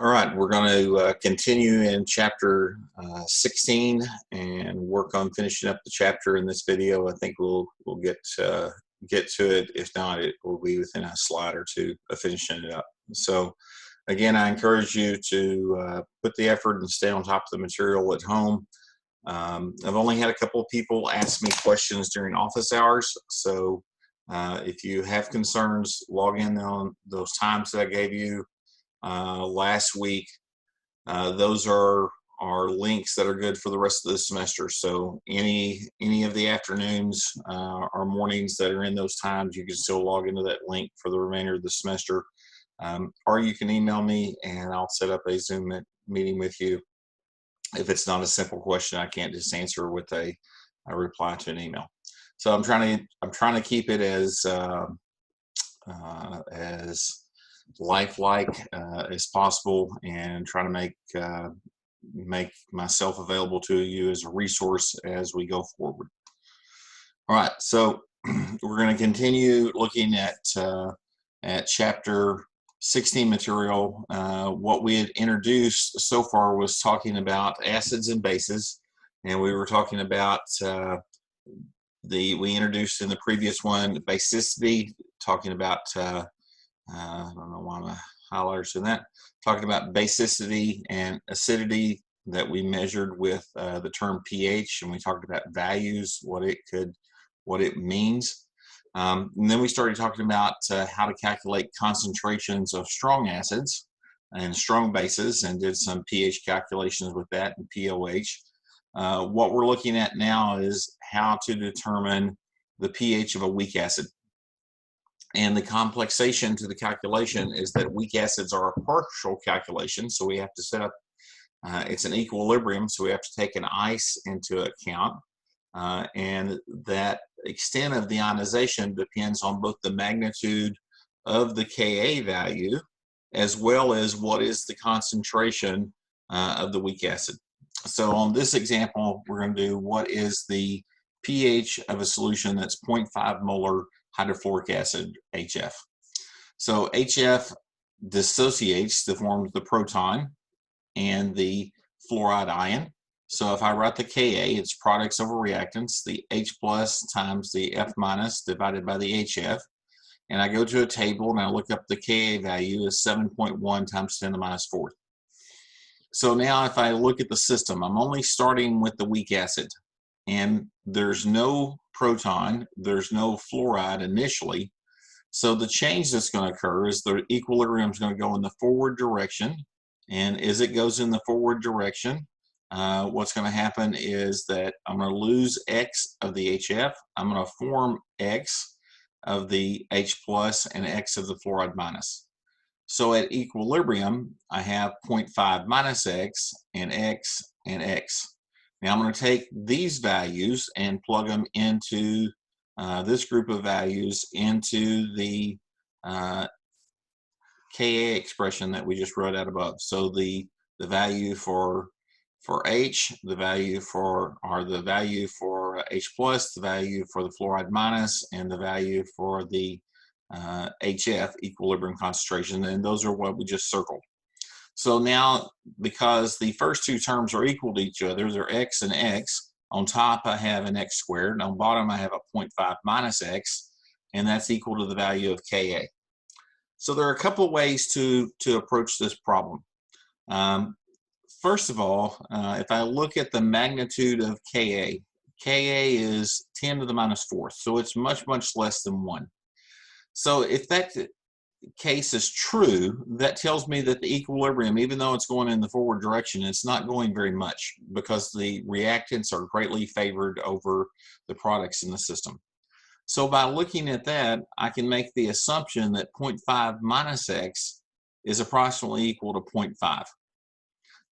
All right, we're going to continue in chapter 16 and work on finishing up the chapter in this video. I think we'll get to it. If not, it will be within a slide or two of finishing it up. So, again, I encourage you to put the effort and stay on top of the material at home. I've only had a couple of people ask me questions during office hours, so if you have concerns, log in on those times that I gave you last week. Those are links that are good for the rest of the semester. So any of the afternoons or mornings that are in those times, you can still log into that link for the remainder of the semester. Or you can email me and I'll set up a Zoom meeting with you. If it's not a simple question, I can't just answer with a reply to an email. So I'm trying to keep it as lifelike as possible, and try to make myself available to you as a resource as we go forward. All right, so we're going to continue looking at chapter 16 material. What we had introduced so far was talking about acids and bases, and we were talking about we introduced in the previous one basicity, talking about I don't know why my highlighters in that. Talking about basicity and acidity that we measured with the term pH, and we talked about values, what it means. And then we started talking about how to calculate concentrations of strong acids and strong bases, and did some pH calculations with that and pOH. What we're looking at now is how to determine the pH of a weak acid. And the complexation to the calculation is that weak acids are a partial calculation, so we have to set up, it's an equilibrium, so we have to take an ice into account, and that extent of the ionization depends on both the magnitude of the Ka value as well as what is the concentration of the weak acid. So on this example, we're going to do what is the pH of a solution that's 0.5 molar hydrofluoric acid, HF. So HF dissociates to form the proton and the fluoride ion. So if I write the Ka, it's products over reactants, the H plus times the F minus divided by the HF. And I go to a table and I look up the Ka value is 7.1 times 10 to the minus fourth. So now if I look at the system, I'm only starting with the weak acid, and there's no proton, there's no fluoride initially. So the change that's going to occur is the equilibrium is going to go in the forward direction. And as it goes in the forward direction, what's going to happen is that I'm going to lose X of the HF. I'm going to form X of the H plus and X of the fluoride minus. So at equilibrium, I have 0.5 minus X and X and X. Now I'm going to take these values and plug them into this group of values into the Ka expression that we just wrote out above. So the value for H, the value for H plus, the value for the fluoride minus, and the value for the HF, equilibrium concentration, and those are what we just circled. So now, because the first two terms are equal to each other, they're X and X. On top, I have an X squared, and on bottom, I have a 0.5 minus X, and that's equal to the value of Ka. So there are a couple of ways to approach this problem. First of all, if I look at the magnitude of Ka, Ka is 10 to the minus fourth, so it's much, much less than 1. So if that case is true, that tells me that the equilibrium, even though it's going in the forward direction, it's not going very much because the reactants are greatly favored over the products in the system. So by looking at that, I can make the assumption that 0.5 minus X is approximately equal to 0.5.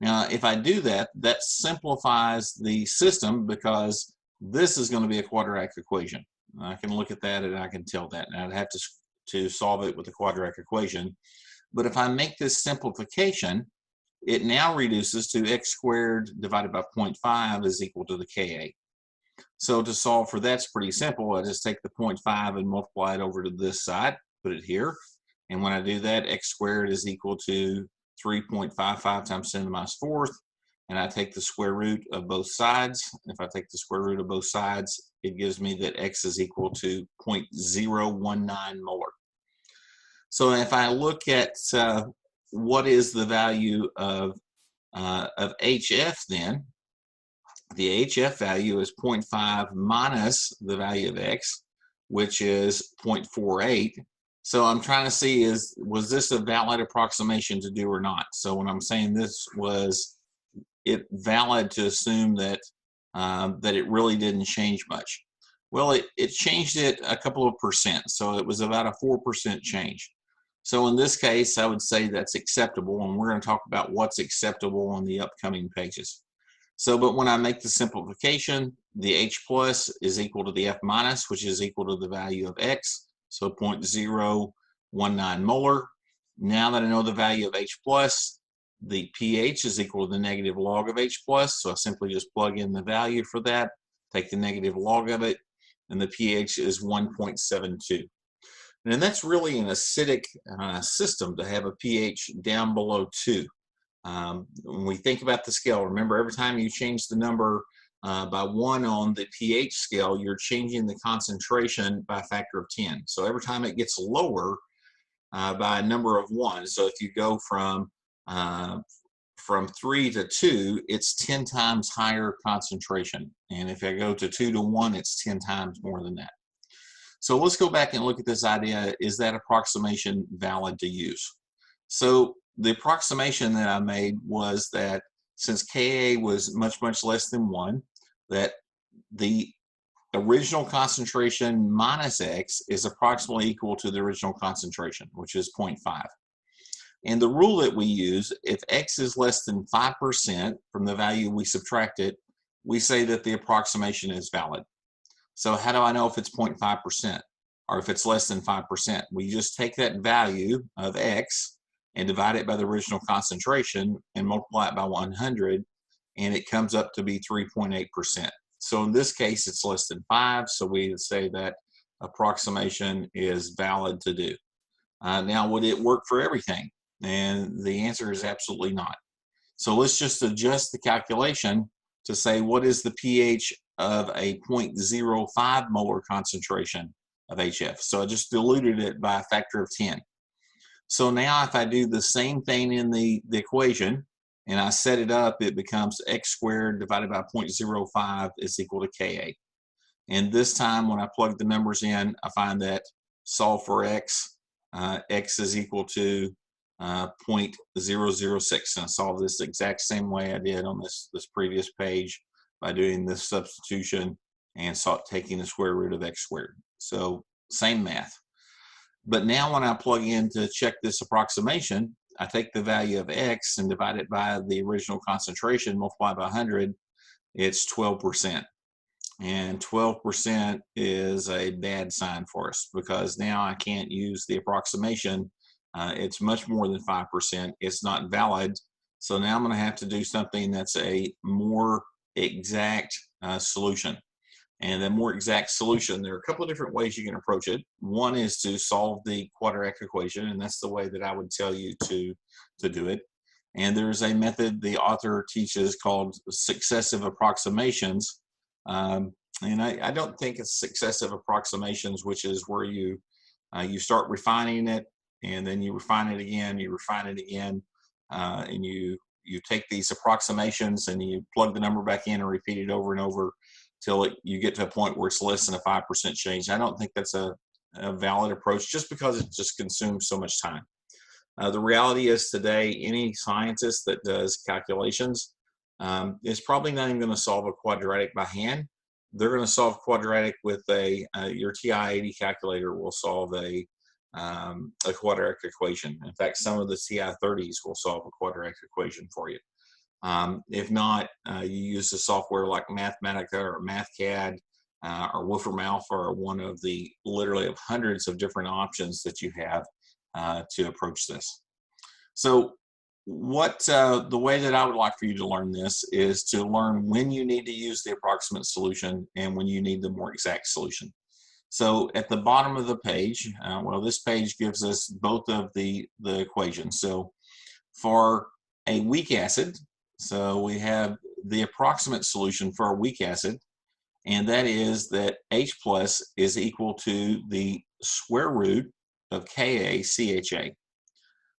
Now, if I do that, that simplifies the system because this is going to be a quadratic equation. I can look at that and I can tell that. And I'd have to solve it with a quadratic equation. But if I make this simplification, it now reduces to X squared divided by 0.5 is equal to the Ka. So to solve for that's pretty simple. I just take the 0.5 and multiply it over to this side, put it here. And when I do that, X squared is equal to 3.55 times 10 to the minus fourth, and I take the square root of both sides. If I take the square root of both sides, it gives me that X is equal to 0.019 molar. So if I look at what is the value of HF, then the HF value is 0.5 minus the value of X, which is 0.48. So I'm trying to see, was this a valid approximation to do or not? So when I'm saying this, was it valid to assume that that it really didn't change much? Well, it changed it a couple of percent, so it was about a 4% change. So in this case, I would say that's acceptable, and we're going to talk about what's acceptable in the upcoming pages. So, but when I make the simplification, the H plus is equal to the F minus, which is equal to the value of X, so 0.019 molar. Now that I know the value of H plus, the pH is equal to the negative log of H plus, so I simply just plug in the value for that, take the negative log of it, and the pH is 1.72. And that's really an acidic system to have a pH down below 2. When we think about the scale, remember every time you change the number by 1 on the pH scale, you're changing the concentration by a factor of 10. So every time it gets lower by a number of 1, so if you go from 3 to 2, it's 10 times higher concentration. And if I go to 2 to 1, it's 10 times more than that. So let's go back and look at this idea. Is that approximation valid to use? So the approximation that I made was that since Ka was much, much less than 1, that the original concentration minus X is approximately equal to the original concentration, which is 0.5. And the rule that we use, if X is less than 5% from the value we subtracted, we say that the approximation is valid. So how do I know if it's 0.5% or if it's less than 5%? We just take that value of X and divide it by the original concentration and multiply it by 100, and it comes up to be 3.8%. So in this case, it's less than 5, so we would say that approximation is valid to do. Now, would it work for everything? And the answer is absolutely not. So let's just adjust the calculation to say what is the pH of a 0.05 molar concentration of HF. So I just diluted it by a factor of 10. So now if I do the same thing in the equation and I set it up, it becomes X squared divided by 0.05 is equal to Ka. And this time when I plug the numbers in, I find that solve for X, X is equal to 0.006, and I solve this the exact same way I did on this previous page by doing this substitution and taking the square root of X squared. So same math. But now when I plug in to check this approximation, I take the value of X and divide it by the original concentration, multiply by 100, it's 12%. And 12% is a bad sign for us because now I can't use the approximation. It's much more than 5%. It's not valid. So now I'm going to have to do something that's a more exact solution. And the more exact solution, there are a couple of different ways you can approach it. One is to solve the quadratic equation, and that's the way that I would tell you to do it. And there's a method the author teaches called successive approximations. And I don't think it's successive approximations, which is where you start refining it, and then you refine it again, and you take these approximations and you plug the number back in and repeat it over and over till you get to a point where it's less than a 5% change. I don't think that's a valid approach just because it just consumes so much time. The reality is today, any scientist that does calculations is probably not even going to solve a quadratic by hand. They're going to solve quadratic with your TI-80 calculator will solve a quadratic equation. In fact, some of the TI-30s will solve a quadratic equation for you. If not, you use a software like Mathematica or MathCAD or Wolfram Alpha or one of the literally of hundreds of different options that you have to approach this. So the way that I would like for you to learn this is to learn when you need to use the approximate solution and when you need the more exact solution. So at the bottom of the page, well, this page gives us both of the equations. So for a weak acid. So we have the approximate solution for a weak acid, and that is that H plus is equal to the square root of KaCHA.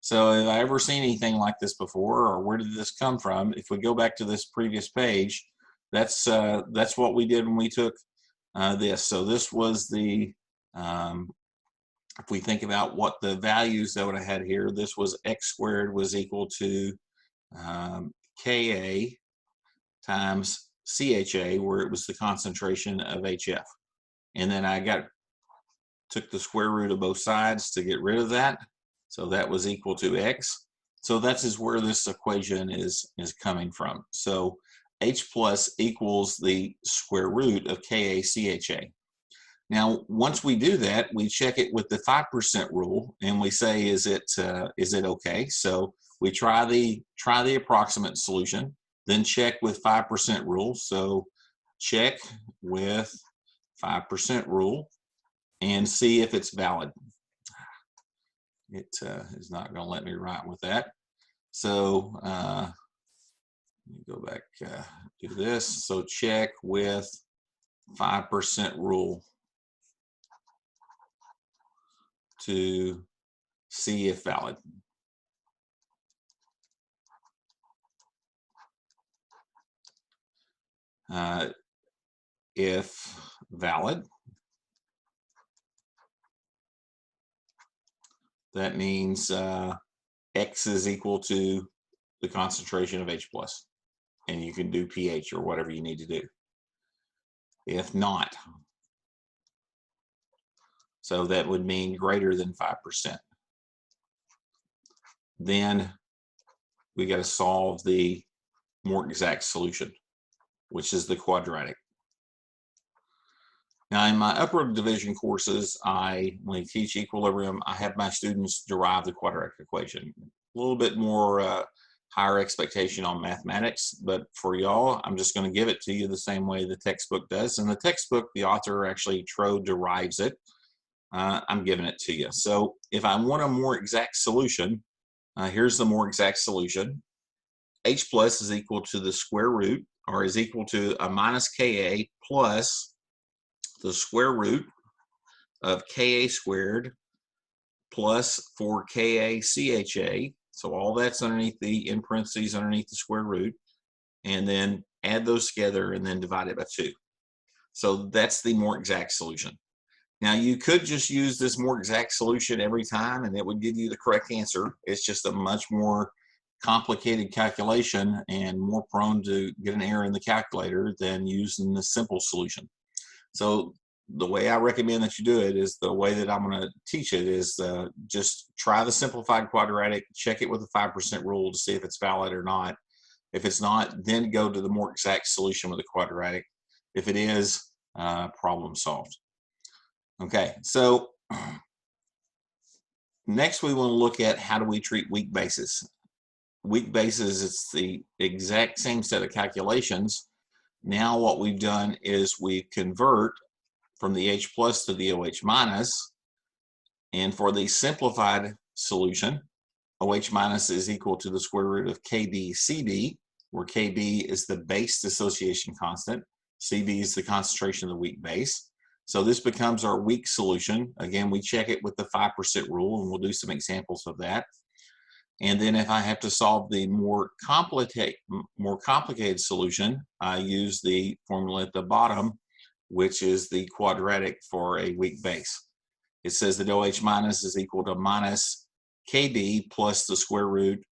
So have I ever seen anything like this before, or where did this come from? If we go back to this previous page, that's what we did when we took this. So this was the, if we think about what the values that would have had here, this was x squared was equal to Ka times CHA, where it was the concentration of HF. And then I took the square root of both sides to get rid of that. So that was equal to x. So that is where this equation is coming from. So H plus equals the square root of KaCHA. Now, once we do that, we check it with the 5% rule, and we say, is it okay? So we try the approximate solution, then check with 5% rule. So check with 5% rule and see if it's valid. It is not going to let me write with that. So let me go back, do this. So check with 5% rule to see if valid. If valid, that means X is equal to the concentration of H plus, and you can do pH or whatever you need to do. If not, so that would mean greater than 5%. Then we got to solve the more exact solution, which is the quadratic. Now, in my upper division courses, when I teach equilibrium, I have my students derive the quadratic equation. A little bit more higher expectation on mathematics, but for y'all, I'm just going to give it to you the same way the textbook does. In the textbook, the author actually derives it. I'm giving it to you. So if I want a more exact solution, here's the more exact solution. H plus is equal to the square root, or is equal to a minus Ka plus the square root of Ka squared plus 4 KaCHA. So all that's underneath in parentheses underneath the square root, and then add those together and then divide it by 2. So that's the more exact solution. Now you could just use this more exact solution every time and it would give you the correct answer. It's just a much more complicated calculation and more prone to get an error in the calculator than using the simple solution. So the way I recommend that you do it is the way that I'm going to teach it is just try the simplified quadratic, check it with the 5% rule to see if it's valid or not. If it's not, then go to the more exact solution with the quadratic. If it is, problem solved. Okay, so next we want to look at how do we treat weak bases. Weak bases, it's the exact same set of calculations. Now what we've done is we convert from the H plus to the OH minus, and for the simplified solution, OH minus is equal to the square root of KBCB, where KB is the base dissociation constant, CB is the concentration of the weak base. So this becomes our weak solution. Again, we check it with the 5% rule, and we'll do some examples of that. And then if I have to solve the more complicated solution, I use the formula at the bottom, which is the quadratic for a weak base. It says that OH minus is equal to minus KB plus the square root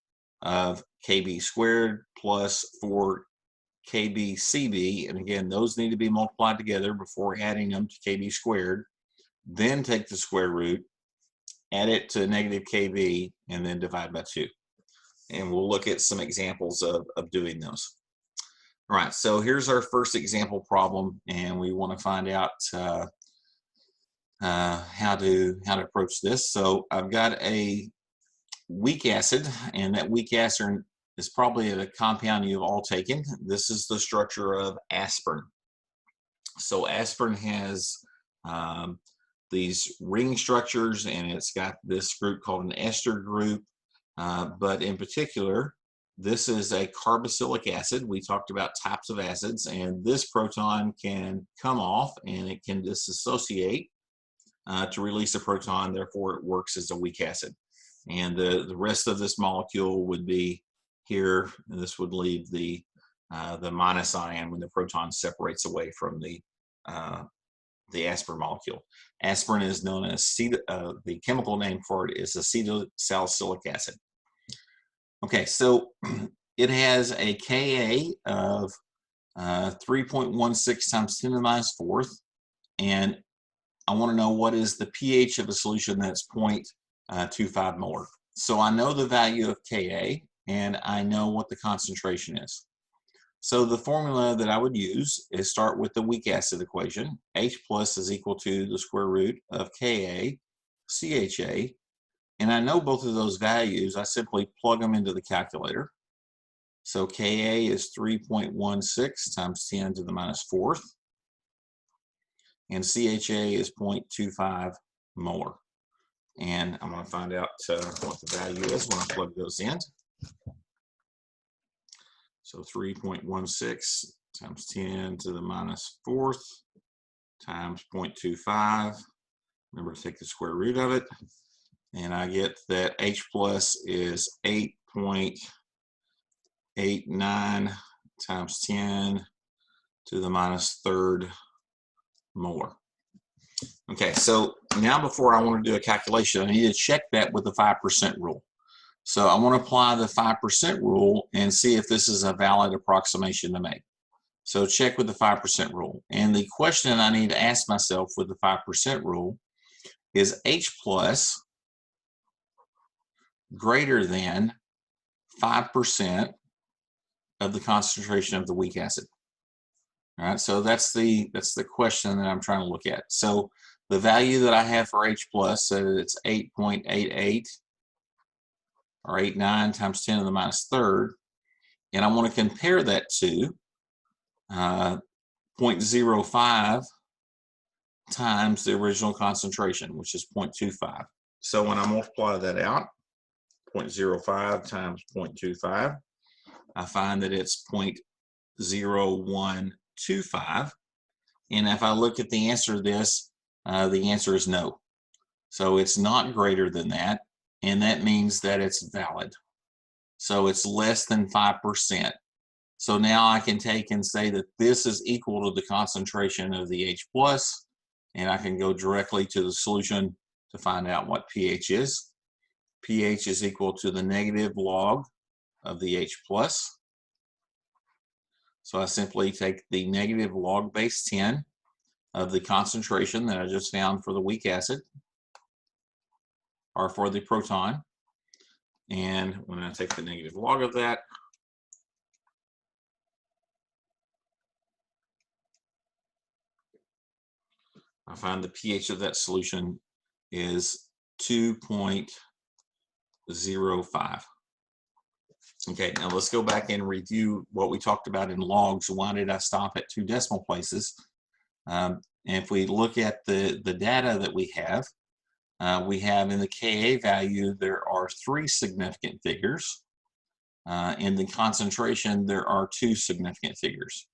of KB squared plus 4 KBCB. And again, those need to be multiplied together before adding them to KB squared. Then take the square root, add it to negative KB, and then divide by 2. And we'll look at some examples of doing those. All right, so here's our first example problem, and we want to find out how to approach this. So I've got a weak acid, and that weak acid is probably a compound you've all taken. This is the structure of aspirin. So aspirin has these ring structures, and it's got this group called an ester group, But in particular, this is a carboxylic acid. We talked about types of acids, and this proton can come off and it can disassociate to release a proton. Therefore, it works as a weak acid. And the rest of this molecule would be here, and this would leave the minus ion when the proton separates away from the aspirin molecule. Aspirin is known as the chemical name for it is acetylsalicylic acid. Okay, so it has a Ka of 3.16 times 10 to the minus fourth, and I want to know what is the pH of a solution that's 0.25 molar. So I know the value of Ka, and I know what the concentration is. So the formula that I would use is start with the weak acid equation. H plus is equal to the square root of Ka CHA. And I know both of those values. I simply plug them into the calculator. So Ka is 3.16 times 10 to the minus fourth. And CHA is 0.25 molar. And I'm going to find out what the value is when I plug those in. So 3.16 times 10 to the minus fourth times 0.25. Remember to take the square root of it. And I get that H plus is 8.89 times 10 to the minus third molar. Okay, so now before I want to do a calculation, I need to check that with the 5% rule. So I want to apply the 5% rule and see if this is a valid approximation to make. So check with the 5% rule. And the question I need to ask myself with the 5% rule is H plus greater than 5% of the concentration of the weak acid? All right, so that's the question that I'm trying to look at. So the value that I have for H plus, so it's 8.88 or 89 times 10 to the minus third, and I want to compare that to 0.05 times the original concentration, which is 0.25. So when I multiply that out, 0.05 times 0.25, I find that it's 0.0125. And if I look at the answer to this, the answer is no. So it's not greater than that, and that means that it's valid. So it's less than 5%. So now I can take and say that this is equal to the concentration of the H plus, and I can go directly to the solution to find out what pH is. pH is equal to the negative log of the H plus. So I simply take the negative log base 10 of the concentration that I just found for the weak acid, or for the proton. And when I take the negative log of that, I find the pH of that solution is 2.05. Okay, now let's go back and review what we talked about in logs. Why did I stop at 2 decimal places? And if we look at the data that we have in the Ka value, there are 3 significant figures. In the concentration, there are 2 significant figures.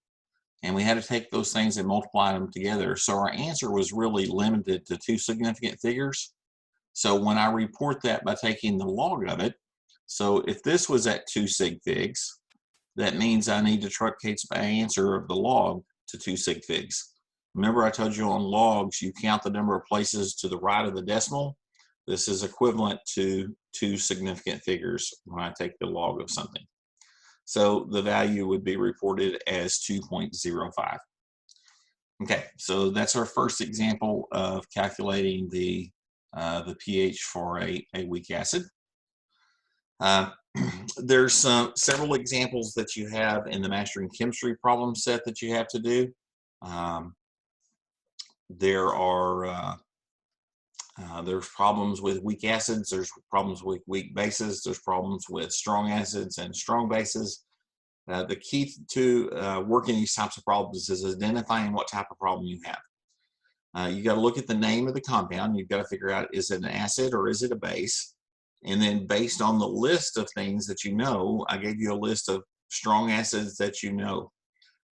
And we had to take those things and multiply them together. So our answer was really limited to 2 significant figures. So when I report that by taking the log of it, so if this was at 2 sig figs, that means I need to truncate my answer of the log to 2 sig figs. Remember I told you on logs, you count the number of places to the right of the decimal. This is equivalent to 2 significant figures when I take the log of something. So the value would be reported as 2.05. Okay, so that's our first example of calculating the pH for a weak acid. There's several examples that you have in the Mastering Chemistry problem set that you have to do. There's problems with weak acids, there's problems with weak bases, there's problems with strong acids and strong bases. The key to working these types of problems is identifying what type of problem you have. You got to look at the name of the compound. You've got to figure out, is it an acid or is it a base? And then based on the list of things that you know, I gave you a list of strong acids that you know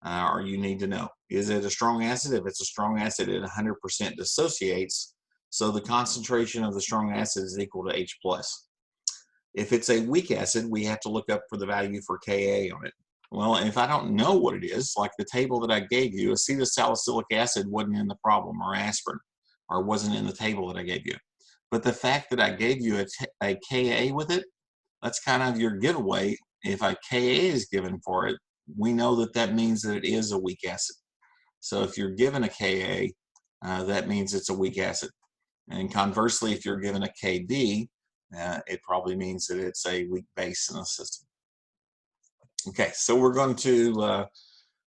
or you need to know. Is it a strong acid? If it's a strong acid, it 100% dissociates. So the concentration of the strong acid is equal to H+. If it's a weak acid, we have to look up for the value for Ka on it. Well, if I don't know what it is, like the table that I gave you, acetylsalicylic acid wasn't in the problem, or aspirin, or wasn't in the table that I gave you. But the fact that I gave you a Ka with it, that's kind of your giveaway. If a Ka is given for it, we know that that means that it is a weak acid. So if you're given a Ka, that means it's a weak acid. And conversely, if you're given a Kd, it probably means that it's a weak base in the system. Okay, so we're going to,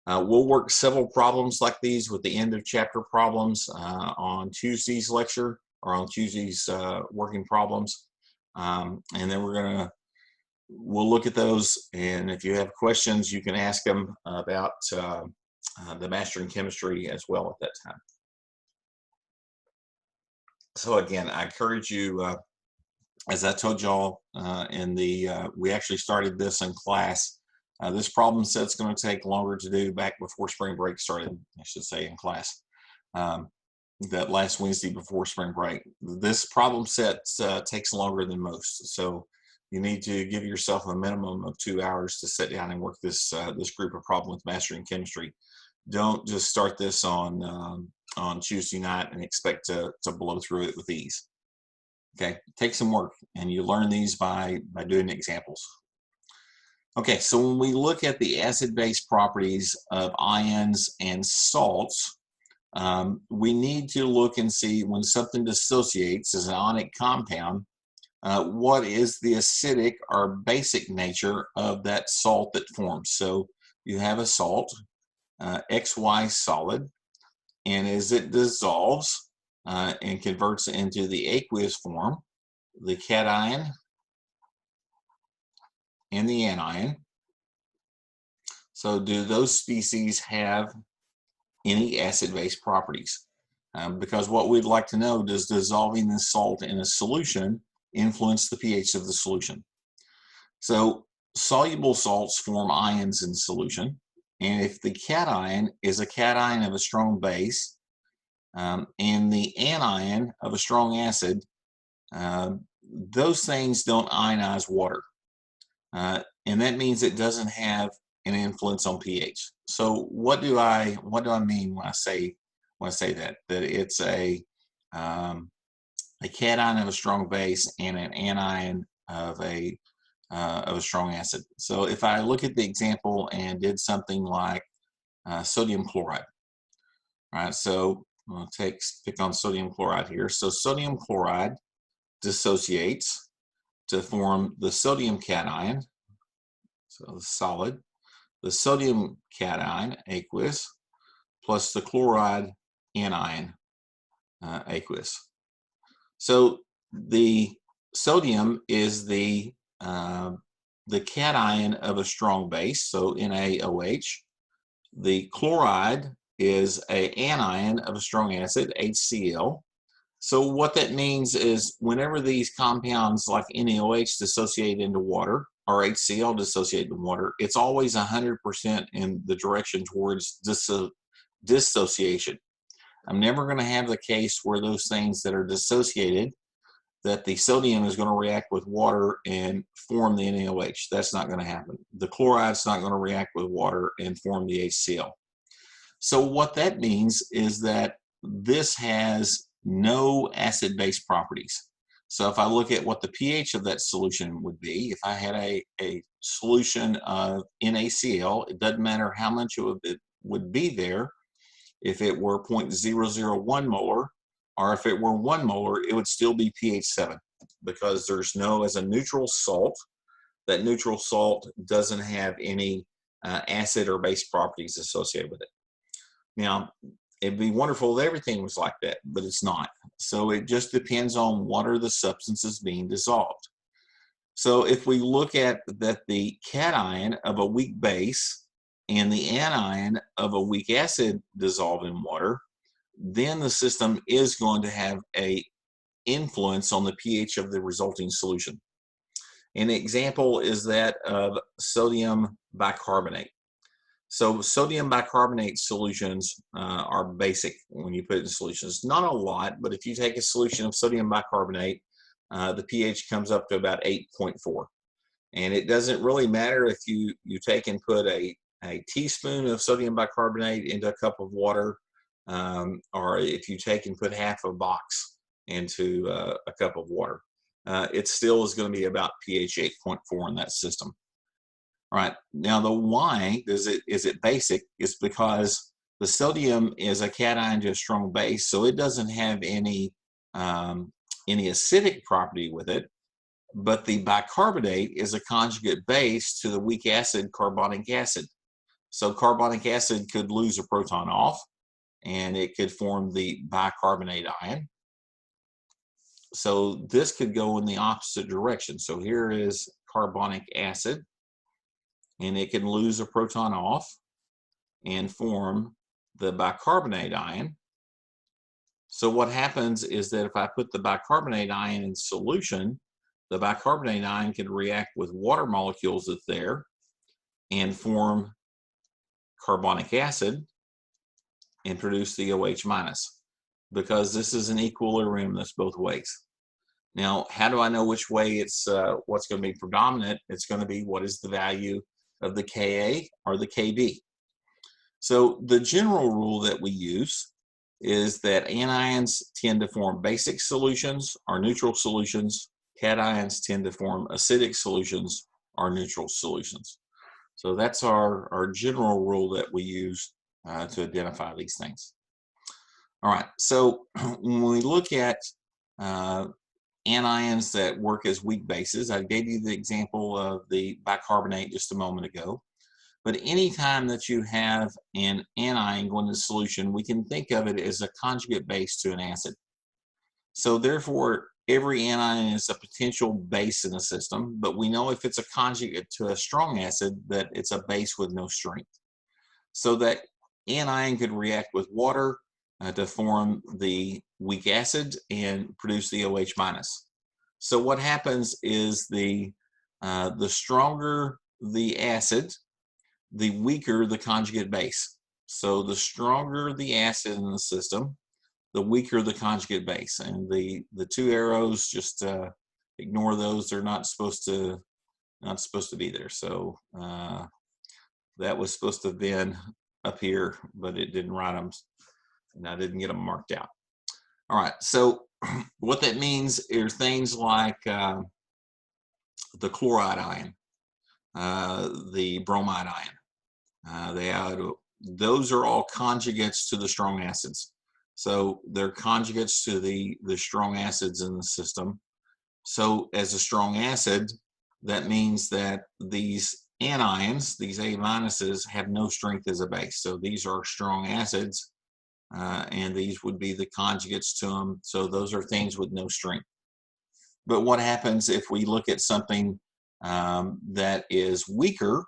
we'll work several problems like these with the end of chapter problems on Tuesday's lecture, or on Tuesday's working problems. And then we'll look at those, and if you have questions, you can ask them about the Mastering Chemistry as well at that time. So again, I encourage you, as I told y'all we actually started this in class. This problem set's going to take longer to do back before spring break started, I should say, in class. That last Wednesday before spring break. This problem set takes longer than most, so you need to give yourself a minimum of 2 hours to sit down and work this this group of problems with Mastering Chemistry. Don't just start this on Tuesday night and expect to blow through it with ease. Okay, take some work, and you learn these by doing examples. Okay, so when we look at the acid-base properties of ions and salts, we need to look and see when something dissociates as an ionic compound, what is the acidic or basic nature of that salt that forms. So you have a salt, XY solid, and as it dissolves and converts into the aqueous form, the cation and the anion. So do those species have any acid-base properties? Because what we'd like to know, does dissolving the salt in a solution influence the pH of the solution? So soluble salts form ions in solution, and if the cation is a cation of a strong base and the anion of a strong acid, those things don't ionize water, and that means it doesn't have an influence on pH. So what do I mean when I say that it's a cation of a strong base and an anion of a strong acid? So if I look at the example and did something like sodium chloride, all right? So I'll pick on sodium chloride here. So sodium chloride dissociates to form the sodium cation, so the solid, the sodium cation, aqueous, plus the chloride anion, aqueous. So the sodium is the cation of a strong base, so NaOH. The chloride is an anion of a strong acid, HCl. So what that means is whenever these compounds like NaOH dissociate into water, or HCl dissociate into water, it's always 100% in the direction towards dissociation. I'm never going to have the case where those things that are dissociated, that the sodium is going to react with water and form the NaOH. That's not going to happen. The chloride's not going to react with water and form the HCl. So what that means is that this has no acid-base properties. So if I look at what the pH of that solution would be, if I had a solution of NaCl, it doesn't matter how much it would be there. If it were 0.001 molar, or if it were 1 molar, it would still be pH 7, because there's no, as a neutral salt, that neutral salt doesn't have any acid or base properties associated with it. Now, it'd be wonderful if everything was like that, but it's not. So it just depends on what are the substances being dissolved. So if we look at that, the cation of a weak base and the anion of a weak acid dissolved in water, then the system is going to have an influence on the pH of the resulting solution. An example is that of sodium bicarbonate. So sodium bicarbonate solutions are basic when you put it in solutions. Not a lot, but if you take a solution of sodium bicarbonate, the pH comes up to about 8.4. And it doesn't really matter if you take and put a teaspoon of sodium bicarbonate into a cup of water, or if you take and put half a box into a cup of water. It still is going to be about pH 8.4 in that system. All right, now the why is it basic is because the sodium is a cation to a strong base, so it doesn't have any acidic property with it. But the bicarbonate is a conjugate base to the weak acid carbonic acid. So carbonic acid could lose a proton off, and it could form the bicarbonate ion. So this could go in the opposite direction. So here is carbonic acid, and it can lose a proton off and form the bicarbonate ion. So what happens is that if I put the bicarbonate ion in solution, the bicarbonate ion can react with water molecules that's there and form carbonic acid and produce the OH minus, because this is an equilibrium that's both ways. Now, how do I know which way it's what's going to be predominant? It's going to be what is the value of the Ka or the Kb. So the general rule that we use is that anions tend to form basic solutions or neutral solutions. Cations tend to form acidic solutions or neutral solutions. So that's our general rule that we use to identify these things. All right, so when we look at anions that work as weak bases, I gave you the example of the bicarbonate just a moment ago. But anytime that you have an anion going into solution, we can think of it as a conjugate base to an acid. So therefore, every anion is a potential base in the system, but we know if it's a conjugate to a strong acid that it's a base with no strength. So that anion could react with water to form the weak acid and produce the OH minus. So what happens is the stronger the acid, the weaker the conjugate base. So the stronger the acid in the system, the weaker the conjugate base. And the two arrows, just ignore those. They're not supposed to be there. So that was supposed to have been up here, but it didn't write them, and I didn't get them marked out. All right, so what that means are things like the chloride ion, the bromide ion. Those are all conjugates to the strong acids. So they're conjugates to the strong acids in the system. So as a strong acid, that means that these anions, these A minuses, have no strength as a base. So these are strong acids, and these would be the conjugates to them. So those are things with no strength. But what happens if we look at something that is weaker,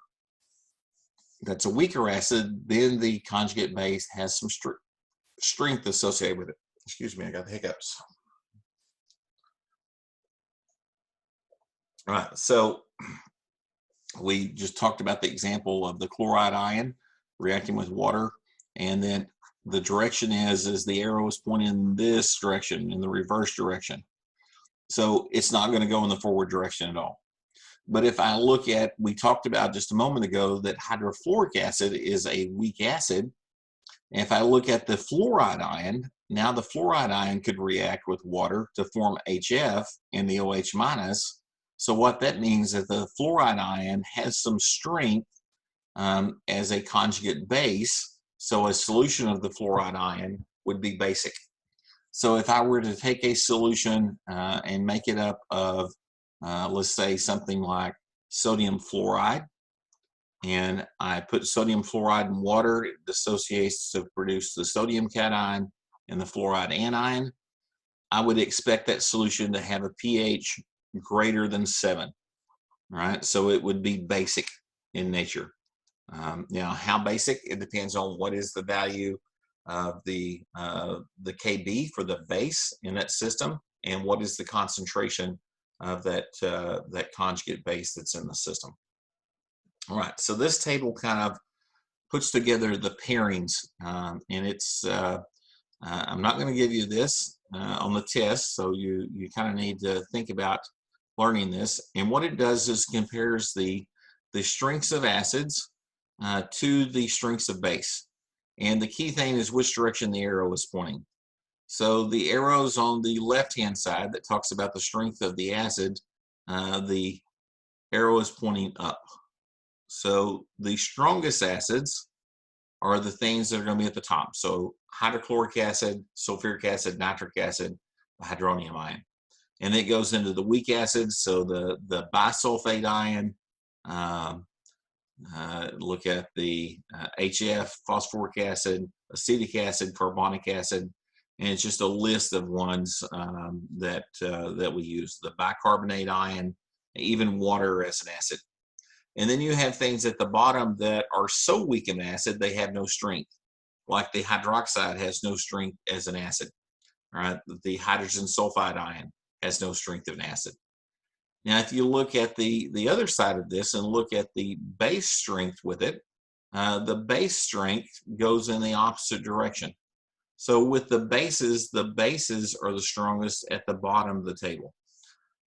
that's a weaker acid, then the conjugate base has some strength associated with it. Excuse me, I got the hiccups. All right, so we just talked about the example of the chloride ion reacting with water, and then the direction is the arrow is pointing in this direction, in the reverse direction. So it's not going to go in the forward direction at all. But if I look at, we talked about just a moment ago that hydrofluoric acid is a weak acid. And if I look at the fluoride ion, now the fluoride ion could react with water to form HF and the OH minus. So what that means is the fluoride ion has some strength as a conjugate base. So a solution of the fluoride ion would be basic. So if I were to take a solution and make it up of, let's say, something like sodium fluoride, and I put sodium fluoride in water, it dissociates to produce the sodium cation and the fluoride anion, I would expect that solution to have a pH greater than 7, right? So it would be basic in nature. Now, how basic? It depends on what is the value of the Kb for the base in that system, and what is the concentration of that conjugate base that's in the system. All right, so this table kind of puts together the pairings, and it's I'm not going to give you this on the test, so you kind of need to think about learning this. And what it does is compares the strengths of acids to the strengths of base. And the key thing is which direction the arrow is pointing. So the arrows on the left-hand side that talks about the strength of the acid, the arrow is pointing up. So the strongest acids are the things that are going to be at the top. So hydrochloric acid, sulfuric acid, nitric acid, hydronium ion. And it goes into the weak acids, so the bisulfate ion, look at the HF, phosphoric acid, acetic acid, carbonic acid, and it's just a list of ones that we use. The bicarbonate ion, even water as an acid. And then you have things at the bottom that are so weak in acid they have no strength, like the hydroxide has no strength as an acid. All right, the hydrogen sulfide ion has no strength of an acid. Now, if you look at the other side of this and look at the base strength with it, the base strength goes in the opposite direction. So with the bases are the strongest at the bottom of the table.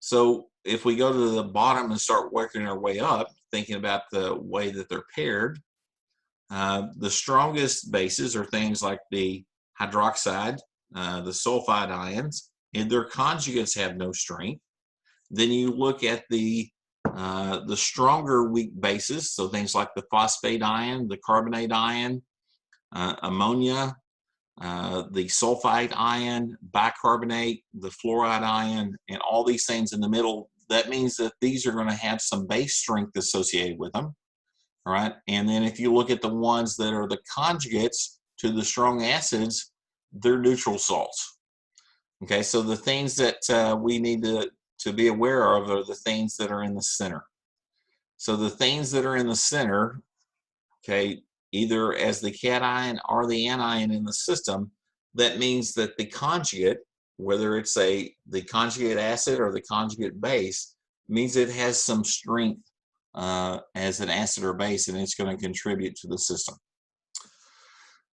So if we go to the bottom and start working our way up, thinking about the way that they're paired, the strongest bases are things like the hydroxide, the sulfide ions, and their conjugates have no strength. Then you look at the stronger weak bases, so things like the phosphate ion, the carbonate ion, ammonia, the sulfite ion, bicarbonate, the fluoride ion, and all these things in the middle. That means that these are going to have some base strength associated with them. All right. And then if you look at the ones that are the conjugates to the strong acids, they're neutral salts. Okay. So the things that we need to be aware of are the things that are in the center. So the things that are in the center, okay, either as the cation or the anion in the system, that means that the conjugate, whether it's the conjugate acid or the conjugate base, means it has some strength as an acid or base, and it's going to contribute to the system.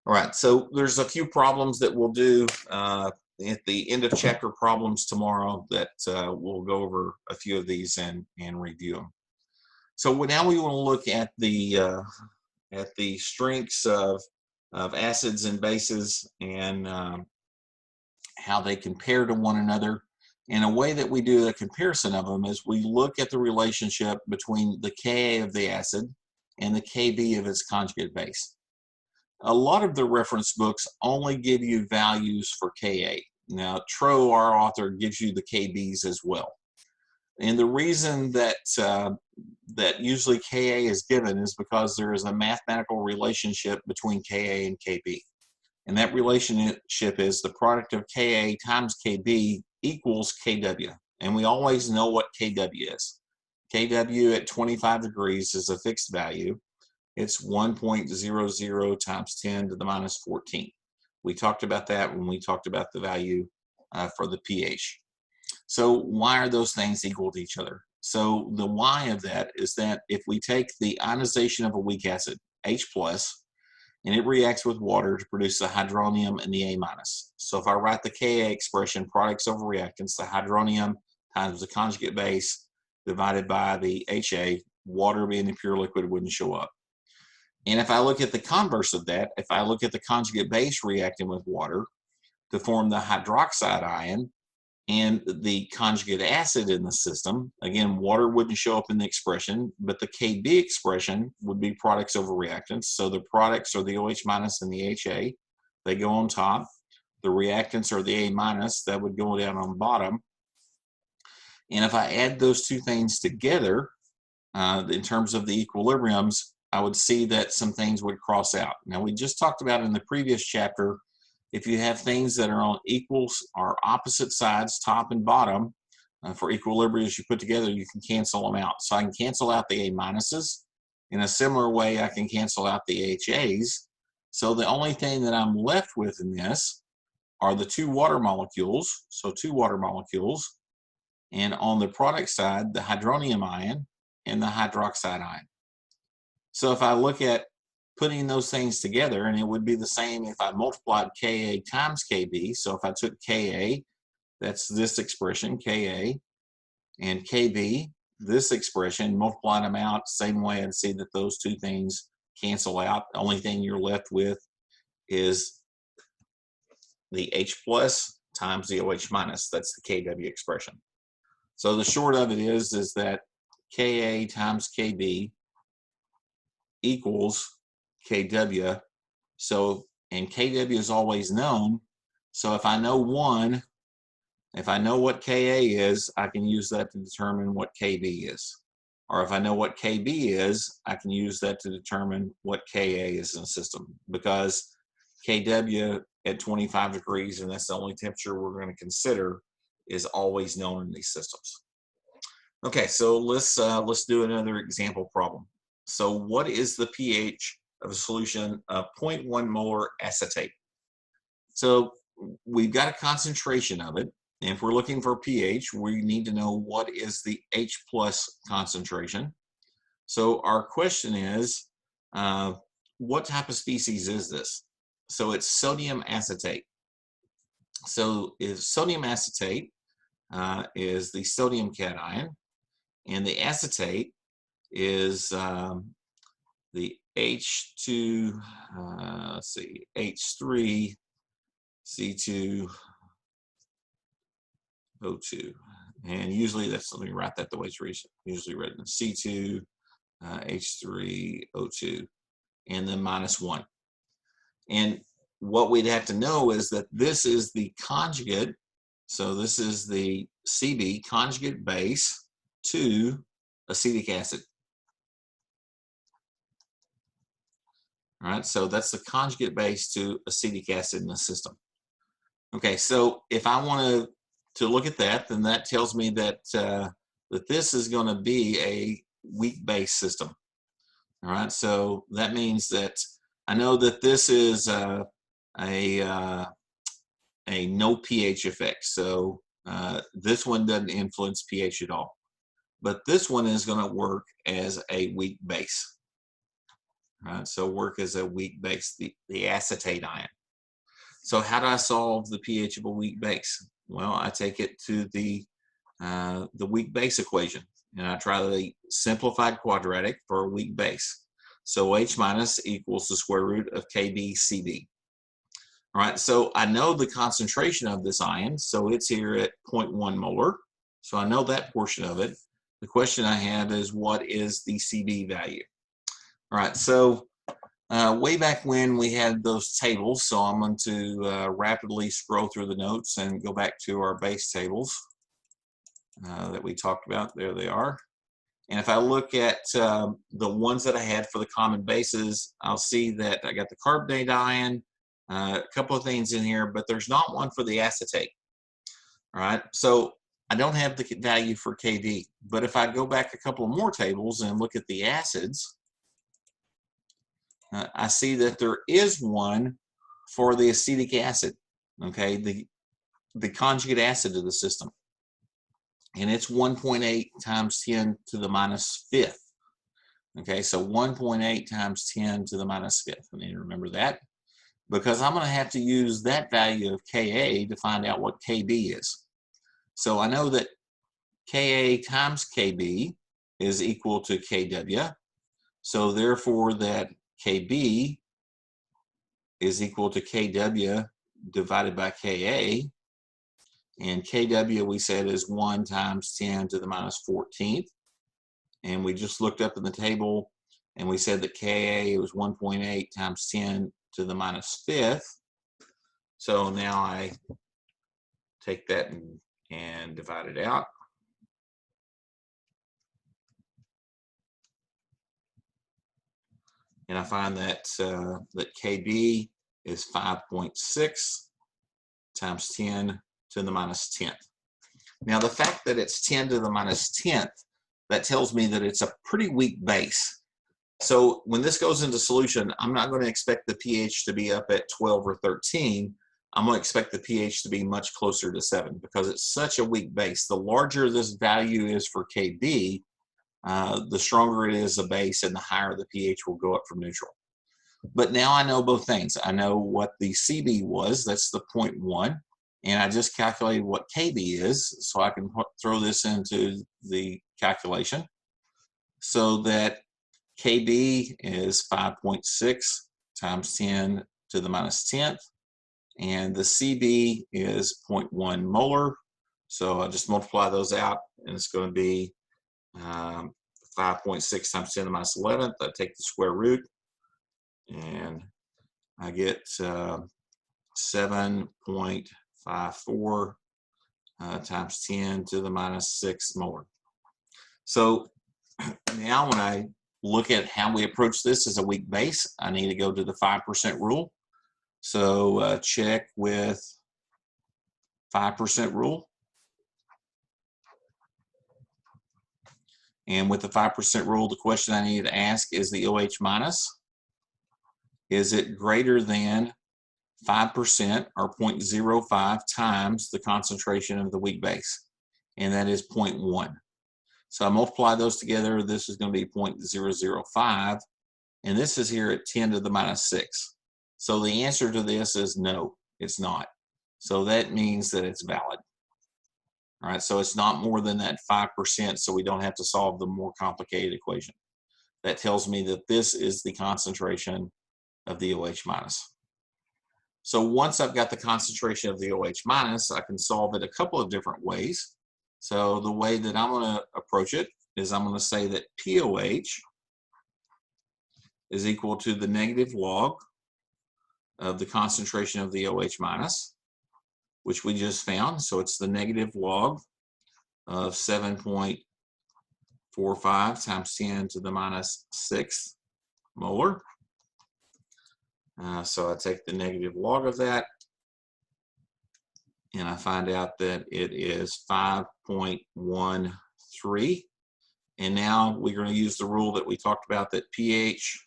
All right, so there's a few problems that we'll do at the end of chapter problems tomorrow that we'll go over a few of these and review them. So now we want to look at the strengths of acids and bases and how they compare to one another. And a way that we do a comparison of them is we look at the relationship between the Ka of the acid and the Kb of its conjugate base. A lot of the reference books only give you values for Ka. Now, Tro, our author, gives you the Kb's as well. And the reason that that usually Ka is given is because there is a mathematical relationship between Ka and Kb. And that relationship is the product of Ka times Kb equals Kw. And we always know what Kw is. Kw at 25 degrees is a fixed value. It's 1.00 times 10 to the minus 14. We talked about that when we talked about the value for the pH. So why are those things equal to each other? So the why of that is that if we take the ionization of a weak acid, H+, and it reacts with water to produce the hydronium and the A-. So if I write the Ka expression, products over reactants, the hydronium times the conjugate base divided by the HA, water being the pure liquid wouldn't show up. And if I look at the converse of that, if I look at the conjugate base reacting with water to form the hydroxide ion and the conjugate acid in the system, again, water wouldn't show up in the expression, but the Kb expression would be products over reactants. So the products are the OH- and the HA. They go on top. The reactants are the A-, that would go down on the bottom. And if I add those two things together, in terms of the equilibriums, I would see that some things would cross out. Now, we just talked about in the previous chapter, if you have things that are on equals or opposite sides, top and bottom, for equilibrium as you put together, you can cancel them out. So I can cancel out the A-. In a similar way, I can cancel out the HAs. So the only thing that I'm left with in this are the two water molecules. So two water molecules. and on the product side, the hydronium ion and the hydroxide ion. So if I look at putting those things together, and it would be the same if I multiplied Ka times Kb. So if I took Ka, that's this expression, Ka, and Kb, this expression, multiplied them out, same way, I'd see that those two things cancel out. The only thing you're left with is the H plus times the OH minus. That's the Kw expression. So the short of it is that Ka times Kb equals Kw. So, and Kw is always known. So if I know one, if I know what Ka is, I can use that to determine what Kb is. Or if I know what Kb is, I can use that to determine what Ka is in the system, because Kw at 25 degrees, and that's the only temperature we're going to consider, is always known in these systems. Okay, so let's do another example problem. So what is the pH of a solution of 0.1 molar acetate? So we've got a concentration of it. And if we're looking for pH, we need to know what is the H plus concentration. So our question is, what type of species is this? So it's sodium acetate. So sodium acetate is the sodium cation, and the acetate is the H2, let's see, H3, C2, O2. And usually that's, let me write that the way it's usually written, C2, H3, O2, and then -1. And what we'd have to know is that this is the conjugate, so this is the Cb conjugate base to acetic acid. All right, so that's the conjugate base to acetic acid in the system. Okay, so if I want to look at that, then that tells me that that this is going to be a weak base system. All right, so that means that I know that this is a no pH effect. So this one doesn't influence pH at all. But this one is going to work as a weak base. All right, so work as a weak base, the acetate ion. So how do I solve the pH of a weak base? Well, I take it to the weak base equation, and I try the simplified quadratic for a weak base. So H minus equals the square root of KbCb. All right, so I know the concentration of this ion, so it's here at 0.1 molar. So I know that portion of it. The question I have is, what is the Cb value? All right, so way back when we had those tables, so I'm going to rapidly scroll through the notes and go back to our base tables that we talked about. There they are. And if I look at the ones that I had for the common bases, I'll see that I got the carbonate ion, a couple of things in here, but there's not one for the acetate. All right, so I don't have the value for Kd, but if I go back a couple of more tables and look at the acids, I see that there is one for the acetic acid, okay, the conjugate acid of the system. And it's 1.8 times 10 to the minus fifth. Okay, so 1.8 times 10 to the minus fifth. I need to remember that, because I'm going to have to use that value of Ka to find out what Kb is. So I know that Ka times Kb is equal to Kw. So therefore that Kb is equal to Kw divided by Ka. And Kw, we said, is 1 times 10 to the minus 14th. And we just looked up in the table, and we said that Ka was 1.8 times 10 to the minus fifth. So now I take that and divide it out. And I find that, that Kb is 5.6 times 10 to the minus 10th. Now, the fact that it's 10 to the minus 10th, that tells me that it's a pretty weak base. So when this goes into solution, I'm not going to expect the pH to be up at 12 or 13, I'm going to expect the pH to be much closer to 7 because it's such a weak base. The larger this value is for Kb, the stronger it is a base and the higher the pH will go up from neutral. But now I know both things. I know what the Cb was, that's the 0.1, and I just calculated what Kb is, so I can throw this into the calculation. So that Kb is 5.6 times 10 to the minus 10th, and the Cb is 0.1 molar. So I just multiply those out, and it's going to be 5.6 times 10 to the minus 11th. I take the square root, and I get 7.54 times 10 to the minus 6 molar. So now when I look at how we approach this as a weak base, I need to go to the 5% rule. So check with 5% rule. And with the 5% rule, the question I need to ask is the OH minus. Is it greater than 5% or 0.05 times the concentration of the weak base? And that is 0.1. So I multiply those together. This is going to be 0.005. And this is here at 10 to the minus 6. So the answer to this is no, it's not. So that means that it's valid. All right, so it's not more than that 5%, so we don't have to solve the more complicated equation. That tells me that this is the concentration of the OH minus. So once I've got the concentration of the OH minus, I can solve it a couple of different ways. So the way that I'm going to approach it is I'm going to say that POH is equal to the negative log of the concentration of the OH minus, which we just found. So it's the negative log of 7.45 times 10 to the minus 6 molar. So I take the negative log of that, and I find out that it is 5.13. And now we're going to use the rule that we talked about, that pH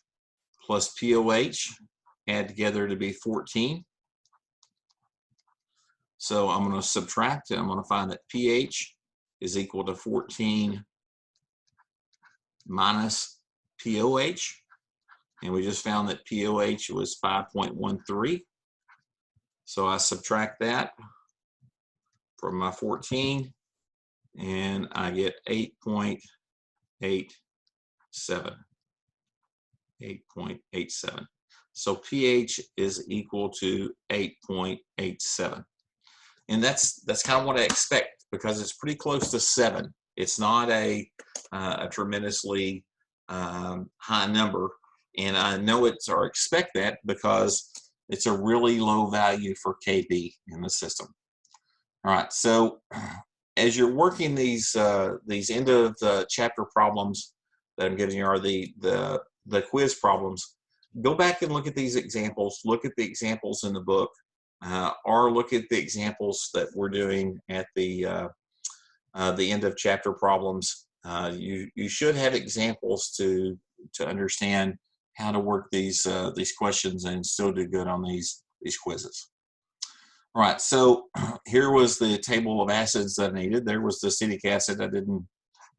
plus POH add together to be 14. So I'm going to subtract, and I'm going to find that pH is equal to 14 minus POH. And we just found that POH was 5.13. So I subtract that from my 14, and I get 8.87. 8.87. So pH is equal to 8.87. And that's kind of what I expect, because it's pretty close to 7. It's not a tremendously high number. And I know it's, or expect that, because it's a really low value for Kb in the system. All right, so as you're working these end of the chapter problems that I'm giving you, are the quiz problems, go back and look at these examples, look at the examples in the book, or look at the examples that we're doing at the end of chapter problems. You should have examples to understand how to work these questions and still do good on these quizzes. All right, so here was the table of acids that I needed. There was the acetic acid. I didn't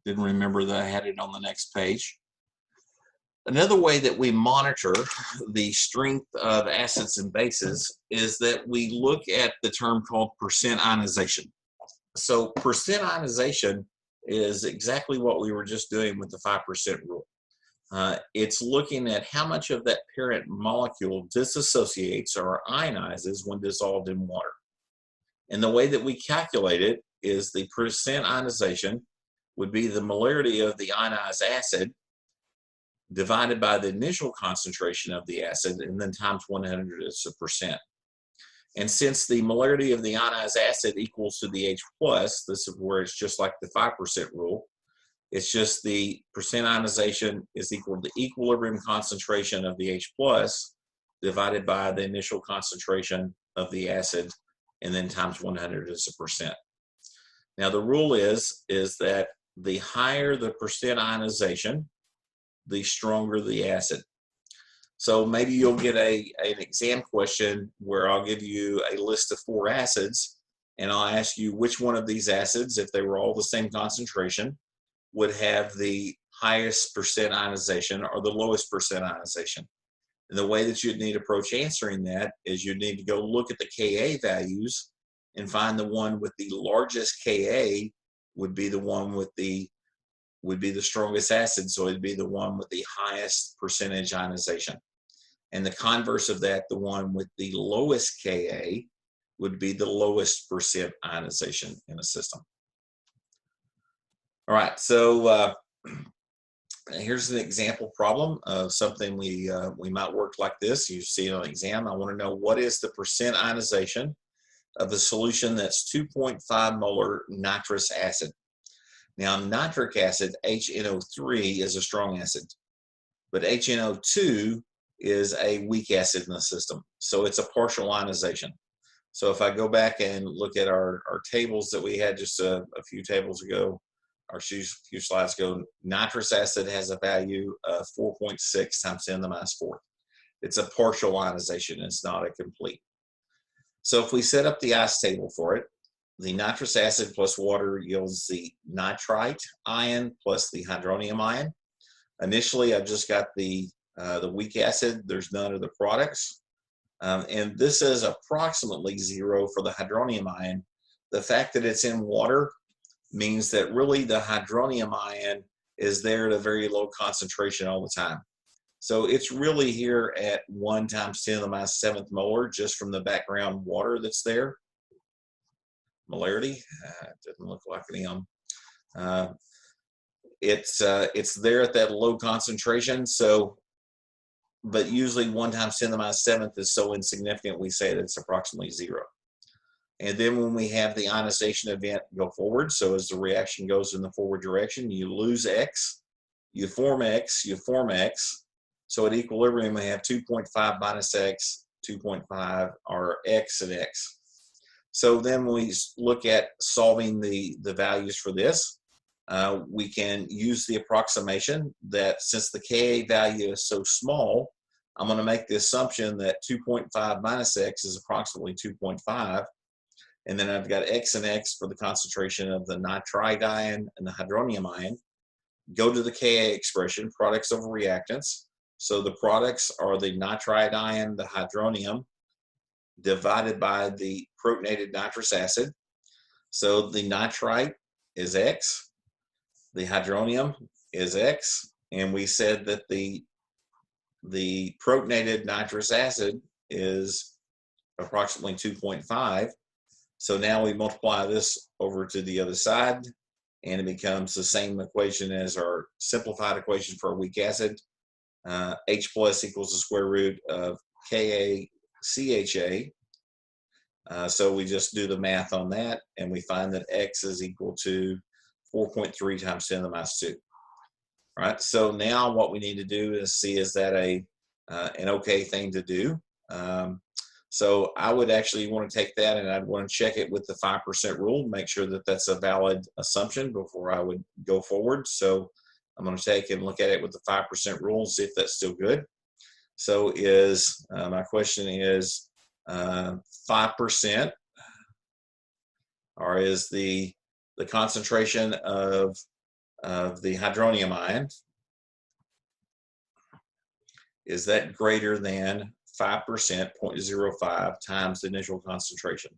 remember that I had it on the next page. Another way that we monitor the strength of acids and bases is that we look at the term called percent ionization. So percent ionization is exactly what we were just doing with the 5% rule. It's looking at how much of that parent molecule disassociates or ionizes when dissolved in water. And the way that we calculate it is the percent ionization would be the molarity of the ionized acid divided by the initial concentration of the acid, and then times 100 as a percent. And since the molarity of the ionized acid equals to the H+, this is where it's just like the 5% rule. It's just the percent ionization is equal to the equilibrium concentration of the H+ divided by the initial concentration of the acid, and then times 100 as a percent. Now the rule is that the higher the percent ionization, the stronger the acid. So maybe you'll get an exam question where I'll give you a list of 4 acids, and I'll ask you which one of these acids, if they were all the same concentration, would have the highest percent ionization or the lowest percent ionization. And the way that you'd need to approach answering that is you'd need to go look at the Ka values and find the one with the largest Ka would be the one with the strongest acid, so it'd be the one with the highest percentage ionization. And the converse of that, the one with the lowest Ka, would be the lowest percent ionization in a system. All right, so here's an example problem of something we might work like this. You see it on the exam. I want to know what is the percent ionization of a solution that's 2.5 molar nitrous acid. Now, nitric acid, HNO3, is a strong acid, but HNO2 is a weak acid in the system, so it's a partial ionization. So if I go back and look at our tables that we had just a few tables ago, or a few slides ago, nitrous acid has a value of 4.6 times 10 to the minus 4. It's a partial ionization, it's not a complete. So if we set up the ICE table for it, the nitrous acid plus water yields the nitrite ion plus the hydronium ion. Initially, I've just got the weak acid. There's none of the products. And this is approximately 0 for the hydronium ion. The fact that it's in water means that really the hydronium ion is there at a very low concentration all the time. So it's really here at 1 times 10 to the minus 7th molar just from the background water that's there. Molarity, it doesn't look like an M. It's there at that low concentration. So, but usually 1 times 10 to the minus 7th is so insignificant we say that it's approximately 0. And then when we have the ionization event go forward, so as the reaction goes in the forward direction, you lose X, you form X, you form X. So at equilibrium, we have 2.5 minus X, 2.5, or X and X. So then when we look at solving the values for this, we can use the approximation that since the Ka value is so small, I'm going to make the assumption that 2.5 minus X is approximately 2.5. And then I've got X and X for the concentration of the nitrite ion and the hydronium ion. Go to the Ka expression, products over reactants. So the products are the nitrite ion, the hydronium, divided by the protonated nitrous acid. So the nitrite is X, the hydronium is X, and we said that the protonated nitrous acid is approximately 2.5. So now we multiply this over to the other side, and it becomes the same equation as our simplified equation for a weak acid. H plus equals the square root of KaCHA. So we just do the math on that, and we find that X is equal to 4.3 times 10 to the minus 2. All right, so now what we need to do is see, is that an okay thing to do? So I would actually want to take that and I'd want to check it with the 5% rule, make sure that that's a valid assumption before I would go forward. So I'm going to take and look at it with the 5% rule and see if that's still good. So my question is 5%, or is the concentration of the hydronium ion, is that greater than 5%, 0.05 times the initial concentration?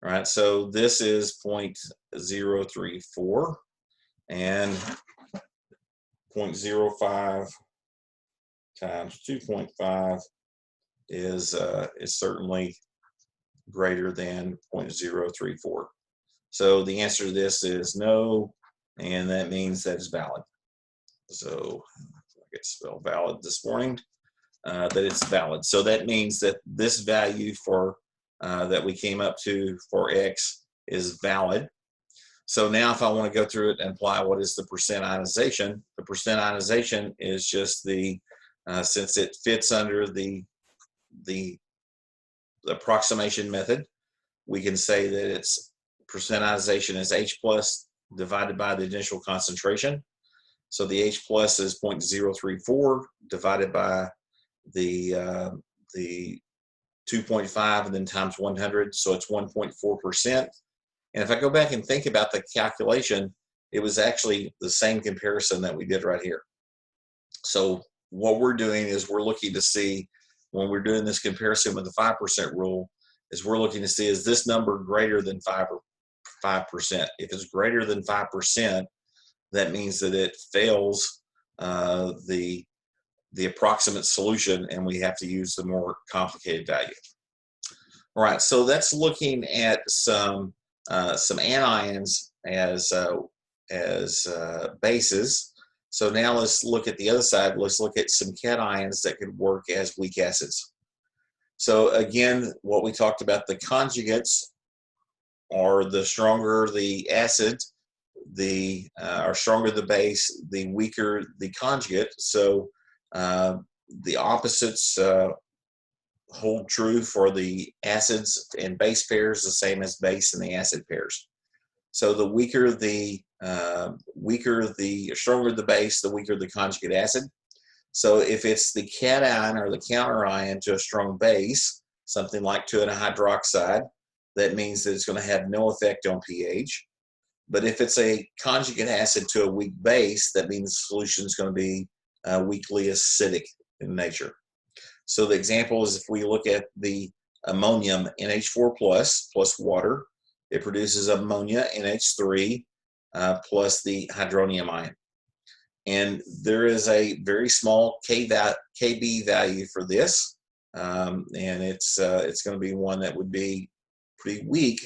All right, so this is 0.034, and 0.05 times 2.5 is certainly greater than 0.034. So the answer to this is no, and that means that it's valid. So I get to spell valid this morning. That it's valid. So that means that this value for that we came up to for X is valid. So now if I want to go through it and apply what is the percent ionization, the percent ionization is just the, since it fits under the approximation method, we can say that its percent ionization is H plus divided by the initial concentration. So the H plus is 0.034 divided by the 2.5 and then times 100, so it's 1.4%. And if I go back and think about the calculation, it was actually the same comparison that we did right here. So what we're doing is we're looking to see, when we're doing this comparison with the 5% rule, is we're looking to see, is this number greater than 5%? If it's greater than 5%, that means that it fails the approximate solution, and we have to use the more complicated value. All right, so that's looking at some anions as bases. So now let's look at the other side. Let's look at some cations that could work as weak acids. So again, what we talked about, the conjugates are the stronger the acid, or stronger the base, the weaker the conjugate. So the opposites hold true for the acids and base pairs, the same as base and the acid pairs. So the weaker the stronger the base, the weaker the conjugate acid. So if it's the cation or the counter ion to a strong base, something like to a hydroxide, that means that it's going to have no effect on pH. But if it's a conjugate acid to a weak base, that means the solution is going to be weakly acidic in nature. So the example is, if we look at the ammonium NH4 plus water, it produces ammonia NH3 plus the hydronium ion. And there is a very small Kb value for this, and it's going to be one that would be pretty weak,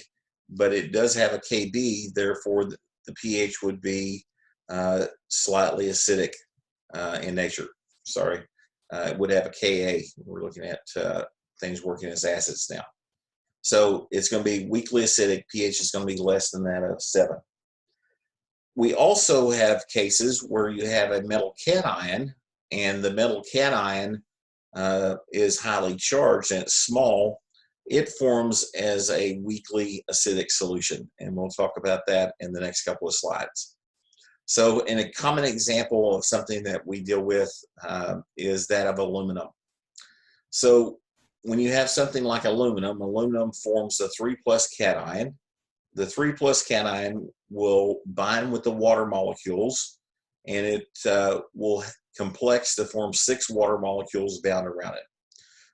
but it does have a Kb, therefore the pH would be slightly acidic in nature. Sorry, it would have a Ka. We're looking at things working as acids now. So it's going to be weakly acidic. pH is going to be less than that of 7. We also have cases where you have a metal cation, and the metal cation is highly charged and it's small. It forms as a weakly acidic solution, and we'll talk about that in the next couple of slides. So, in a common example of something that we deal with is that of aluminum. So, when you have something like aluminum forms a 3+ cation. The 3+ cation will bind with the water molecules, and it will complex to form 6 water molecules bound around it.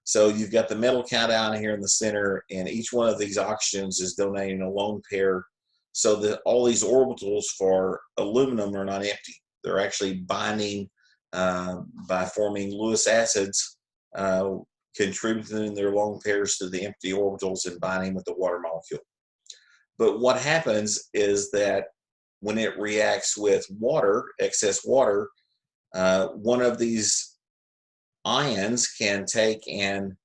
So you've got the metal cation here in the center, and each one of these oxygens is donating a lone pair, so that all these orbitals for aluminum are not empty. They're actually binding by forming Lewis acids, contributing their lone pairs to the empty orbitals and binding with the water molecule. But what happens is that when it reacts with water, excess water, one of these ions can take and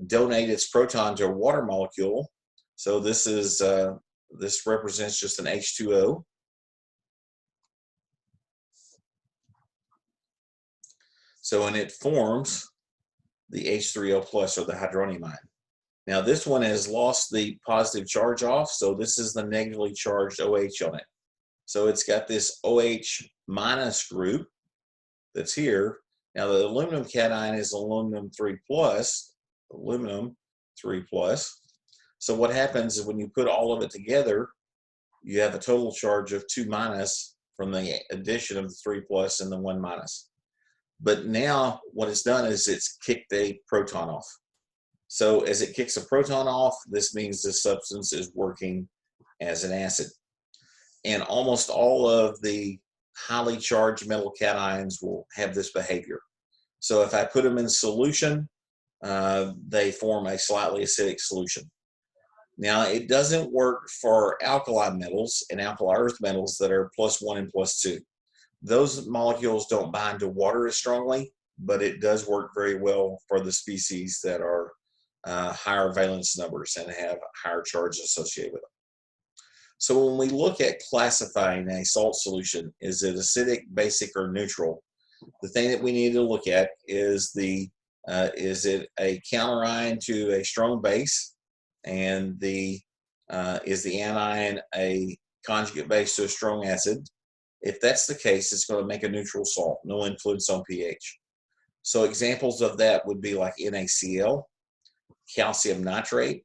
donate its proton to a water molecule. So this represents just an H2O. So when it forms the H3O plus, or the hydronium ion. Now this one has lost the positive charge off, so this is the negatively charged OH on it. So it's got this OH minus group that's here. Now the aluminum cation is aluminum 3+, aluminum 3+. So what happens is when you put all of it together, you have a total charge of 2- from the addition of the 3+ and the 1-. But now what it's done is it's kicked a proton off. So as it kicks a proton off, this means the substance is working as an acid. And almost all of the highly charged metal cations will have this behavior. So if I put them in solution, they form a slightly acidic solution. Now it doesn't work for alkali metals and alkali earth metals that are +1 and +2. Those molecules don't bind to water as strongly, but it does work very well for the species that are higher valence numbers and have higher charges associated with them. So when we look at classifying a salt solution, is it acidic, basic, or neutral? The thing that we need to look at is is it a counter ion to a strong base, and is the anion a conjugate base to a strong acid? If that's the case, it's going to make a neutral salt, no influence on pH. So examples of that would be like NaCl, calcium nitrate,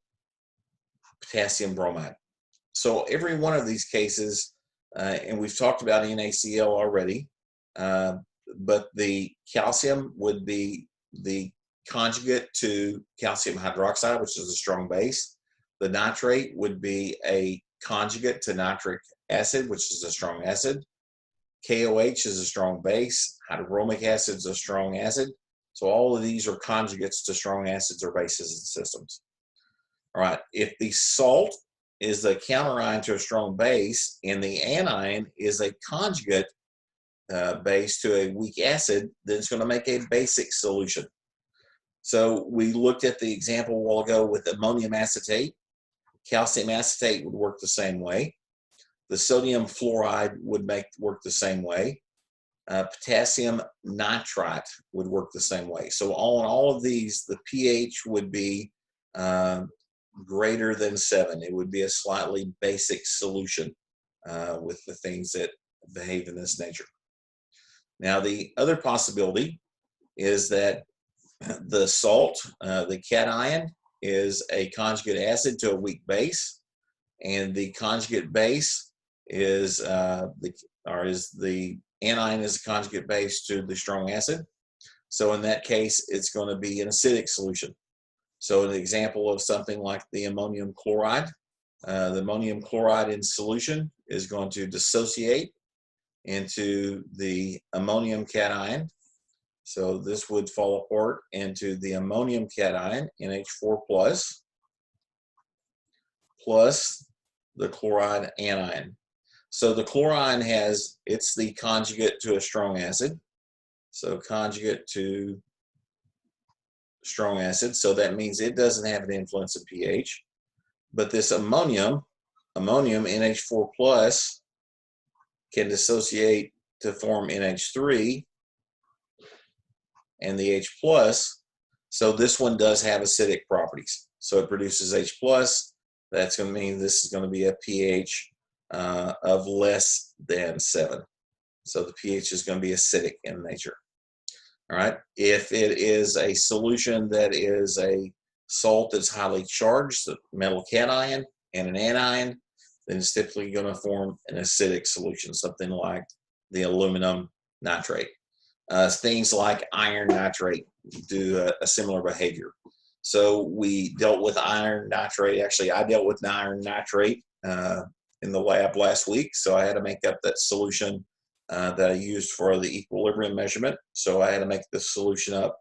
potassium bromide. So every one of these cases, and we've talked about NaCl already, but the calcium would be the conjugate to calcium hydroxide, which is a strong base. The nitrate would be a conjugate to nitric acid, which is a strong acid. KOH is a strong base. Hydrobromic acid is a strong acid. So all of these are conjugates to strong acids or bases in systems. All right, if the salt is the counterion to a strong base and the anion is a conjugate base to a weak acid, then it's going to make a basic solution. So we looked at the example a while ago with ammonium acetate. Calcium acetate would work the same way. The sodium fluoride would work the same way. Potassium nitrite would work the same way. So on all of these, the pH would be greater than 7. It would be a slightly basic solution with the things that behave in this nature. Now, the other possibility is that the salt, the cation, is a conjugate acid to a weak base, and the conjugate base is the anion is a conjugate base to the strong acid. So in that case, it's going to be an acidic solution. So an example of something like the ammonium chloride, the ammonium chloride in solution is going to dissociate into the ammonium cation. So this would fall apart into the ammonium cation, NH4+, plus the chloride anion. So the chlorine it's the conjugate to a strong acid. So conjugate to strong acid. So that means it doesn't have an influence of pH. But this ammonium, NH4+, can dissociate to form NH3 and the H+. So this one does have acidic properties. So it produces H+. That's going to mean this is going to be a pH of less than 7. So the pH is going to be acidic in nature. All right. If it is a solution that is a salt that's highly charged, the metal cation and an anion, then it's typically going to form an acidic solution, something like the aluminum nitrate. Things like iron nitrate do a similar behavior. So we dealt with iron nitrate. Actually, I dealt with iron nitrate in the lab last week, so I had to make up that solution that I used for the equilibrium measurement. So I had to make the solution up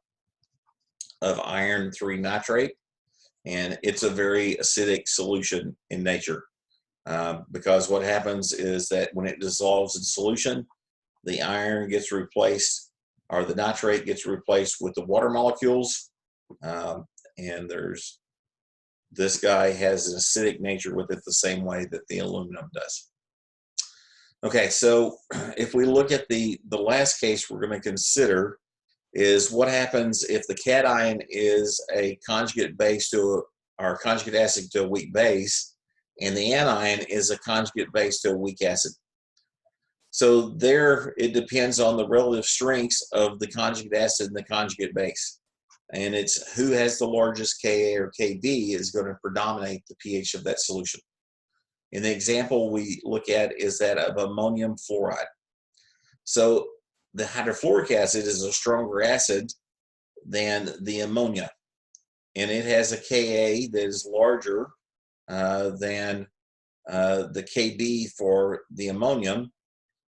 of iron 3 nitrate, and it's a very acidic solution in nature because what happens is that when it dissolves in solution, the iron gets replaced, or the nitrate gets replaced with the water molecules, and this guy has an acidic nature with it the same way that the aluminum does. Okay, so if we look at the last case we're going to consider is what happens if the cation is a conjugate base to or conjugate acid to a weak base, and the anion is a conjugate base to a weak acid. So there, it depends on the relative strengths of the conjugate acid and the conjugate base. And it's who has the largest Ka or Kb is going to predominate the pH of that solution. And the example we look at is that of ammonium fluoride. So the hydrofluoric acid is a stronger acid than the ammonia. And it has a Ka that is larger than the Kb for the ammonium.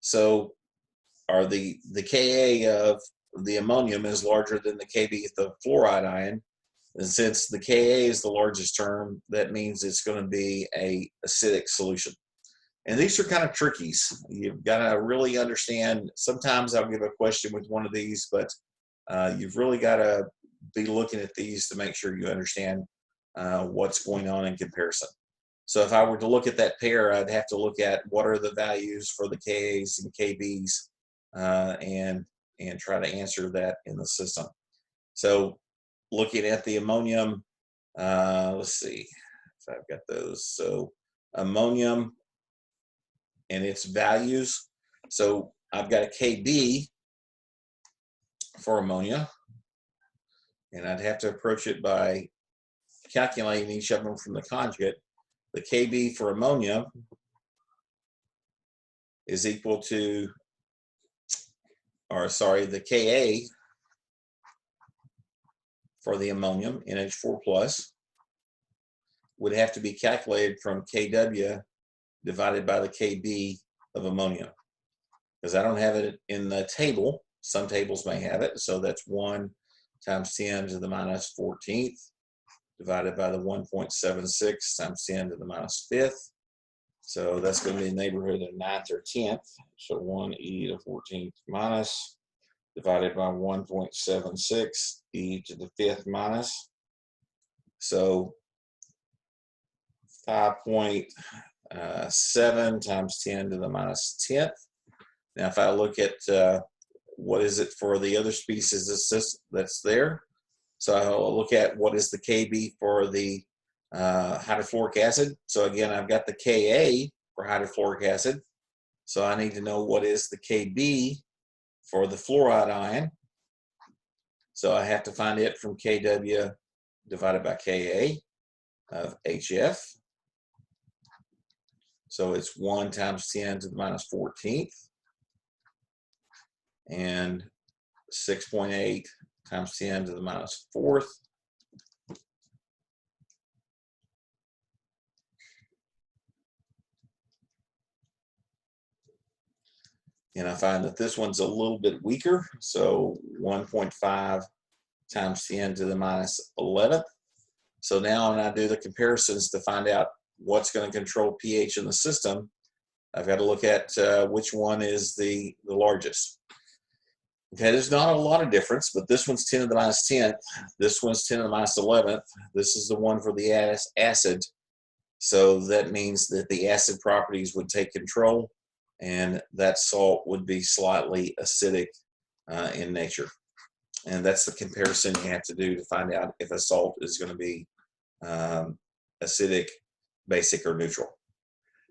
So, or the Ka of the ammonium is larger than the Kb of the fluoride ion. And since the Ka is the largest term, that means it's going to be a acidic solution. And these are kind of trickies. You've got to really understand. Sometimes I'll give a question with one of these, but you've really got to be looking at these to make sure you understand what's going on in comparison. So if I were to look at that pair, I'd have to look at what are the values for the Kas and Kbs and try to answer that in the system. So looking at the ammonium, let's see if I've got those. So ammonium and its values. So I've got a Kb for ammonia. and I'd have to approach it by calculating each of them from the conjugate. The Kb for ammonia is equal to, or sorry, the Ka for the ammonium, NH4 plus, would have to be calculated from Kw divided by the Kb of ammonia. Because I don't have it in the table. Some tables may have it. So that's 1 times 10 to the minus 14th divided by the 1.76 times 10 to the minus 5th. So that's going to be in the neighborhood of 9th or 10th. So 1e to 14th minus divided by 1.76 e to the 5th minus. So 5.7 times 10 to the minus 10th. Now, if I look at what is it for the other species that's there, so I'll look at what is the Kb for the hydrofluoric acid. So again, I've got the Ka for hydrofluoric acid. So I need to know what is the Kb for the fluoride ion. So I have to find it from Kw divided by Ka of HF. So it's 1 times 10 to the minus 14th. And 6.8 times 10 to the minus 4th. And I find that this one's a little bit weaker. So 1.5 times 10 to the minus 11th. So now when I do the comparisons to find out what's going to control pH in the system, I've got to look at which one is the largest. Okay, there's not a lot of difference, but this one's 10 to the minus 10th. This one's 10 to the minus 11th. This is the one for the acid. So that means that the acid properties would take control, and that salt would be slightly acidic in nature. And that's the comparison you have to do to find out if a salt is going to be acidic, basic, or neutral.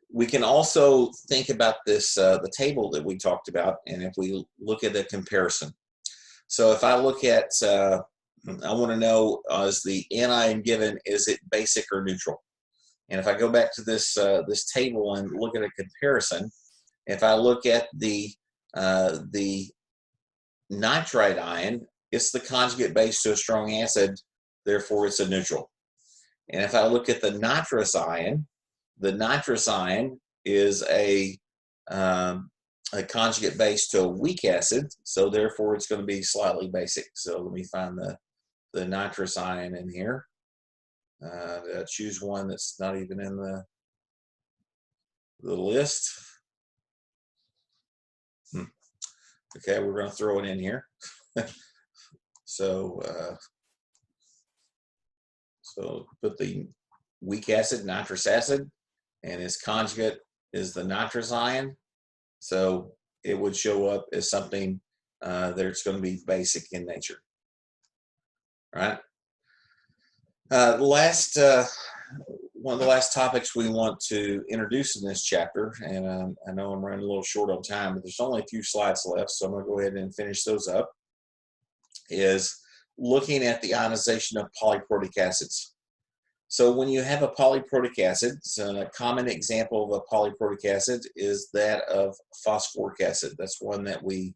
We can also think about this, the table that we talked about, and if we look at the comparison. So if I look at, I want to know, is the anion given, is it basic or neutral? And if I go back to this, this table and look at a comparison, if I look at the nitrite ion, it's the conjugate base to a strong acid, therefore it's a neutral. And if I look at the nitrous ion is a conjugate base to a weak acid, so therefore it's going to be slightly basic. So let me find the nitrous ion in here. Choose one that's not even in the list. Okay, we're going to throw it in here. So put the weak acid, nitrous acid, and its conjugate is the nitrous ion. So it would show up as something that's going to be basic in nature. All right. One of the last topics we want to introduce in this chapter, and I know I'm running a little short on time, but there's only a few slides left, so I'm going to go ahead and finish those up, is looking at the ionization of polyprotic acids. So when you have a polyprotic acid, so a common example of a polyprotic acid is that of phosphoric acid. That's one that we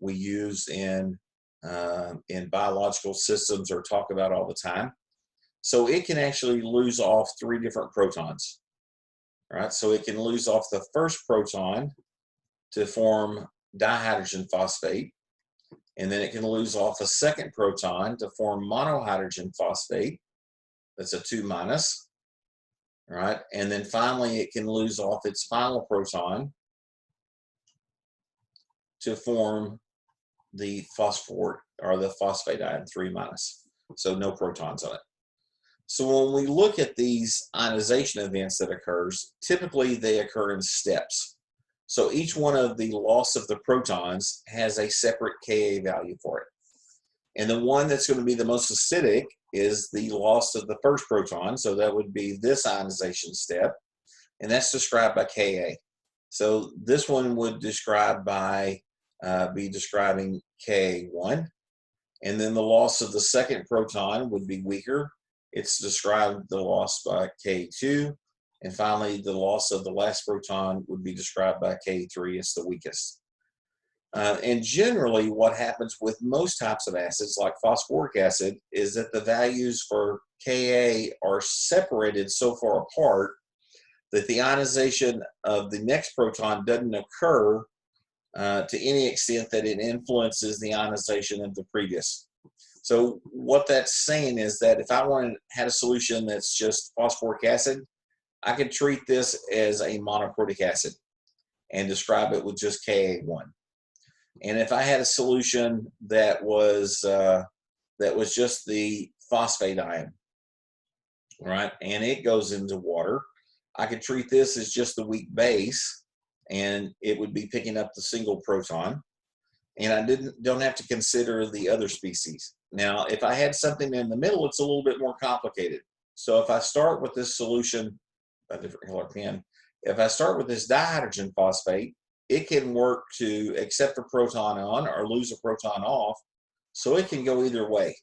use in biological systems or talk about all the time. So it can actually lose off 3 different protons. All right, so it can lose off the first proton to form dihydrogen phosphate, and then it can lose off a second proton to form monohydrogen phosphate. That's a 2 minus. All right, and then finally it can lose off its final proton to form the phosphoric or the phosphate ion 3 minus. So no protons on it. So when we look at these ionization events that occurs, typically they occur in steps. So each one of the loss of the protons has a separate Ka value for it. And the one that's going to be the most acidic is the loss of the first proton. So that would be this ionization step. And that's described by Ka. So this one would be describing Ka1. And then the loss of the second proton would be weaker. It's described the loss by Ka2. And finally, the loss of the last proton would be described by Ka3 as the weakest. And generally, what happens with most types of acids, like phosphoric acid, is that the values for Ka are separated so far apart that the ionization of the next proton doesn't occur to any extent that it influences the ionization of the previous. So what that's saying is that if I had a solution that's just phosphoric acid, I could treat this as a monoprotic acid and describe it with just Ka1. And if I had a solution that was just the phosphate ion, right, and it goes into water, I could treat this as just the weak base, and it would be picking up the single proton, and I don't have to consider the other species. Now, if I had something in the middle, it's a little bit more complicated. So if I start with this solution, a different color pen, if I start with this dihydrogen phosphate, it can work to accept a proton on or lose a proton off, so it can go either way.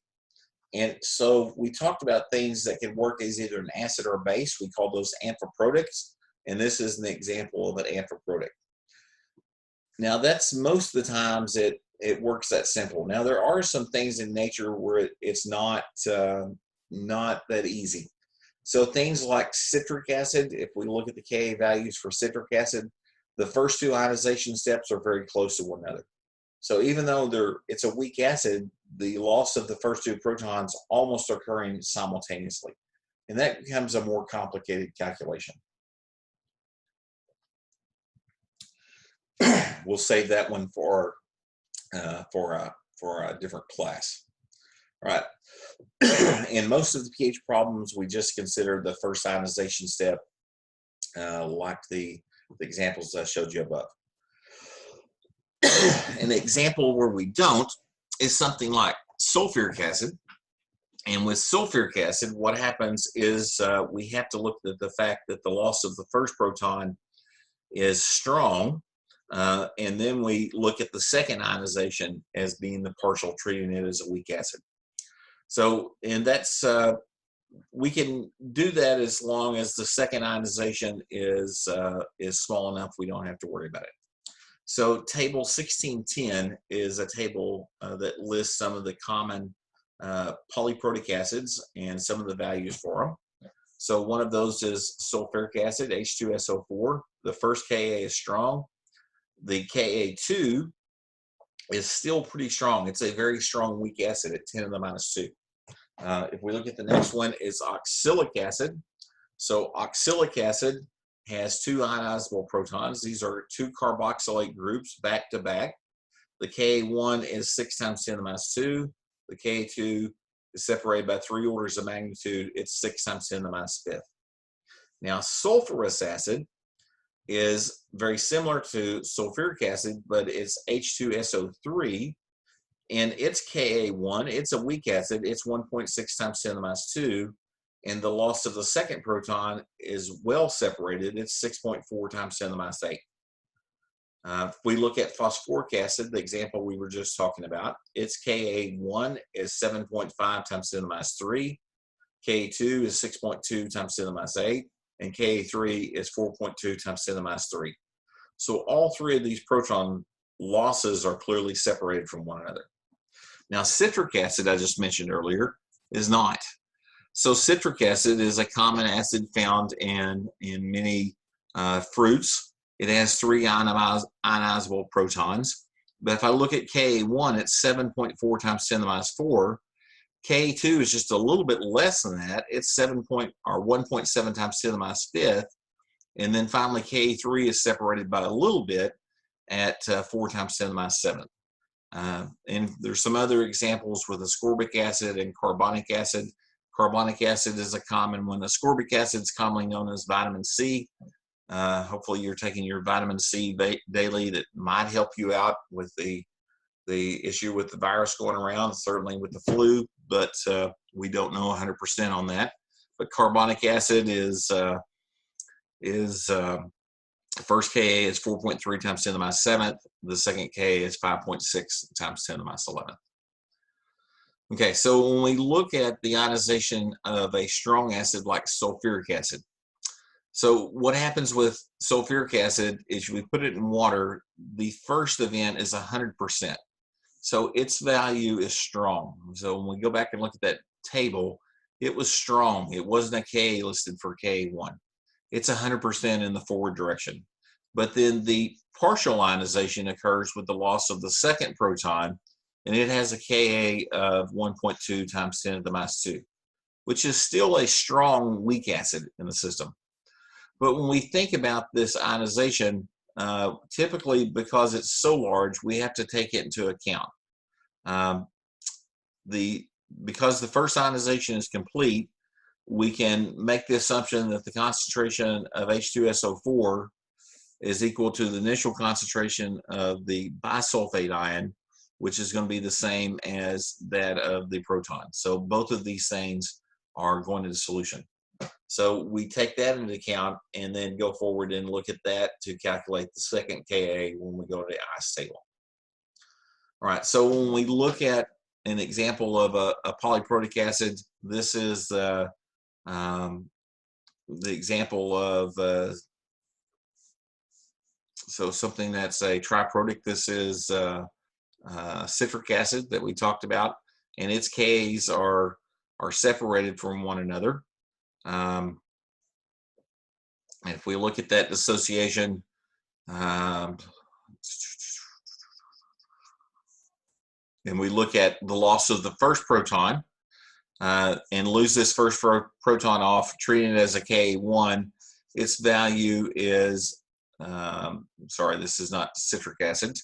And so we talked about things that can work as either an acid or a base. We call those amphiprotics, and this is an example of an amphiprotic. Now, that's most of the times it works that simple. Now, there are some things in nature where it's not that easy. So things like citric acid, if we look at the Ka values for citric acid, the first two ionization steps are very close to one another. So even though it's a weak acid, the loss of the first two protons almost occurring simultaneously. And that becomes a more complicated calculation. We'll save that one for a different class. All right. In most of the pH problems, we just consider the first ionization step, like the examples I showed you above. An example where we don't is something like sulfuric acid. And with sulfuric acid, what happens is we have to look at the fact that the loss of the first proton is strong. And then we look at the second ionization as being the partial, treating it as a weak acid. So, and that's, we can do that as long as the second ionization is small enough we don't have to worry about it. So table 1610 is a table that lists some of the common polyprotic acids and some of the values for them. So one of those is sulfuric acid, H2SO4. The first Ka is strong. The Ka2 is still pretty strong. It's a very strong weak acid at 10 to the minus 2. If we look at the next one, is oxalic acid. So oxalic acid has two ionizable protons. These are two carboxylate groups back to back. The Ka1 is 6 times 10 to the minus 2. The Ka2 is separated by 3 orders of magnitude. It's 6 times 10 to the minus 5th. Now, sulfurous acid is very similar to sulfuric acid, but it's H2SO3, and it's Ka1. It's a weak acid. It's 1.6 times 10 to the minus 2. And the loss of the second proton is well separated. It's 6.4 times 10 to the minus 8. If we look at phosphoric acid, the example we were just talking about, its Ka1 is 7.5 times 10 to the minus 3. Ka2 is 6.2 times 10 to the minus 8. And Ka3 is 4.2 times 10 to the minus 3. So all three of these proton losses are clearly separated from one another. Now, citric acid, I just mentioned earlier, is not. So citric acid is a common acid found in many fruits. It has 3 ionizable protons. But if I look at Ka1, it's 7.4 times 10 to the minus 4. Ka2 is just a little bit less than that. It's 1.7 times 10 to the minus 5th. And then finally, Ka3 is separated by a little bit at 4 times 10 to the minus 7th. And there's some other examples with ascorbic acid and carbonic acid. Carbonic acid is a common one. Ascorbic acid is commonly known as vitamin C. Hopefully you're taking your vitamin C daily. That might help you out with the issue with the virus going around, certainly with the flu, but we don't know 100% on that. But carbonic acid is the first Ka is 4.3 times 10 to the minus 7th. The second Ka is 5.6 times 10 to the minus 11th. Okay, so when we look at the ionization of a strong acid like sulfuric acid, so what happens with sulfuric acid is we put it in water, the first event is 100%. So its value is strong. So when we go back and look at that table, it was strong. It wasn't a Ka listed for Ka1. It's 100% in the forward direction. But then the partial ionization occurs with the loss of the second proton, and it has a Ka of 1.2 times 10 to the minus 2, which is still a strong weak acid in the system. But when we think about this ionization, typically because it's so large, we have to take it into account. Because the first ionization is complete, we can make the assumption that the concentration of H2SO4 is equal to the initial concentration of the bisulfate ion, which is going to be the same as that of the proton. So both of these things are going into solution. So we take that into account and then go forward and look at that to calculate the second Ka when we go to the ice table. All right, so when we look at an example of a polyprotic acid, this is the example of so something that's a triprotic. This is citric acid that we talked about, and its Ks are separated from one another. And if we look at that dissociation, and we look at the loss of the first proton and lose this first proton off, treating it as a Ka1, its value is, sorry, this is not citric acid.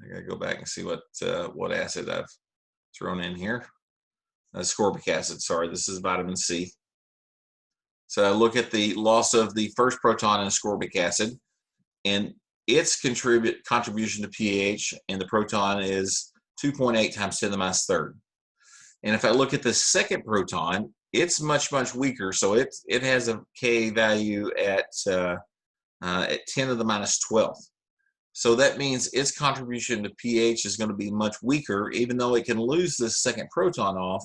I gotta go back and see what acid I've thrown in here. Ascorbic acid, sorry, this is vitamin C. So I look at the loss of the first proton in ascorbic acid, and its contribution to pH and the proton is 2.8 times 10 to the minus third. And if I look at the second proton, it's much, much weaker. So it has a Ka value at 10 to the minus 12th. So that means its contribution to pH is going to be much weaker. Even though it can lose this second proton off,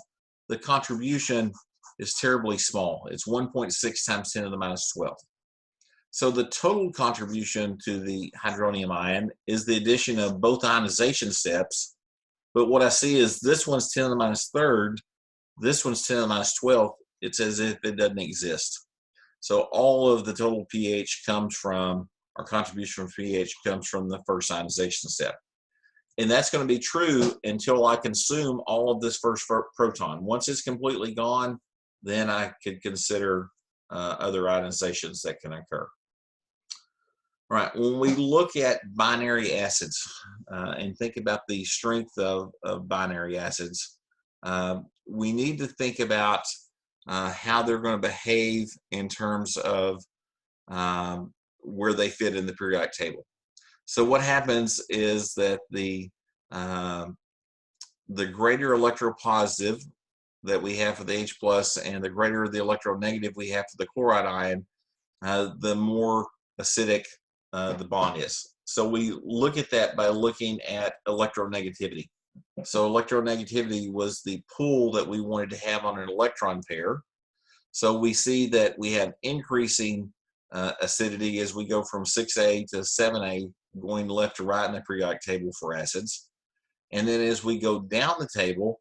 the contribution is terribly small. It's 1.6 times 10 to the minus 12th. So the total contribution to the hydronium ion is the addition of both ionization steps. But what I see is this one's 10 to the minus third, this one's 10 to the minus 12th. It's as if it doesn't exist. So all of the total pH comes from, our contribution from pH comes from the first ionization step. And that's going to be true until I consume all of this first proton. Once it's completely gone, then I could consider other ionizations that can occur. All right, when we look at binary acids and think about the strength of binary acids, we need to think about how they're going to behave in terms of where they fit in the periodic table. So what happens is that the greater electropositive that we have for the H plus and the greater the electronegative we have for the chloride ion, the more acidic the bond is. So we look at that by looking at electronegativity. So electronegativity was the pull that we wanted to have on an electron pair. So we see that we have increasing acidity as we go from 6A to 7A, going left to right in the periodic table for acids. And then as we go down the table,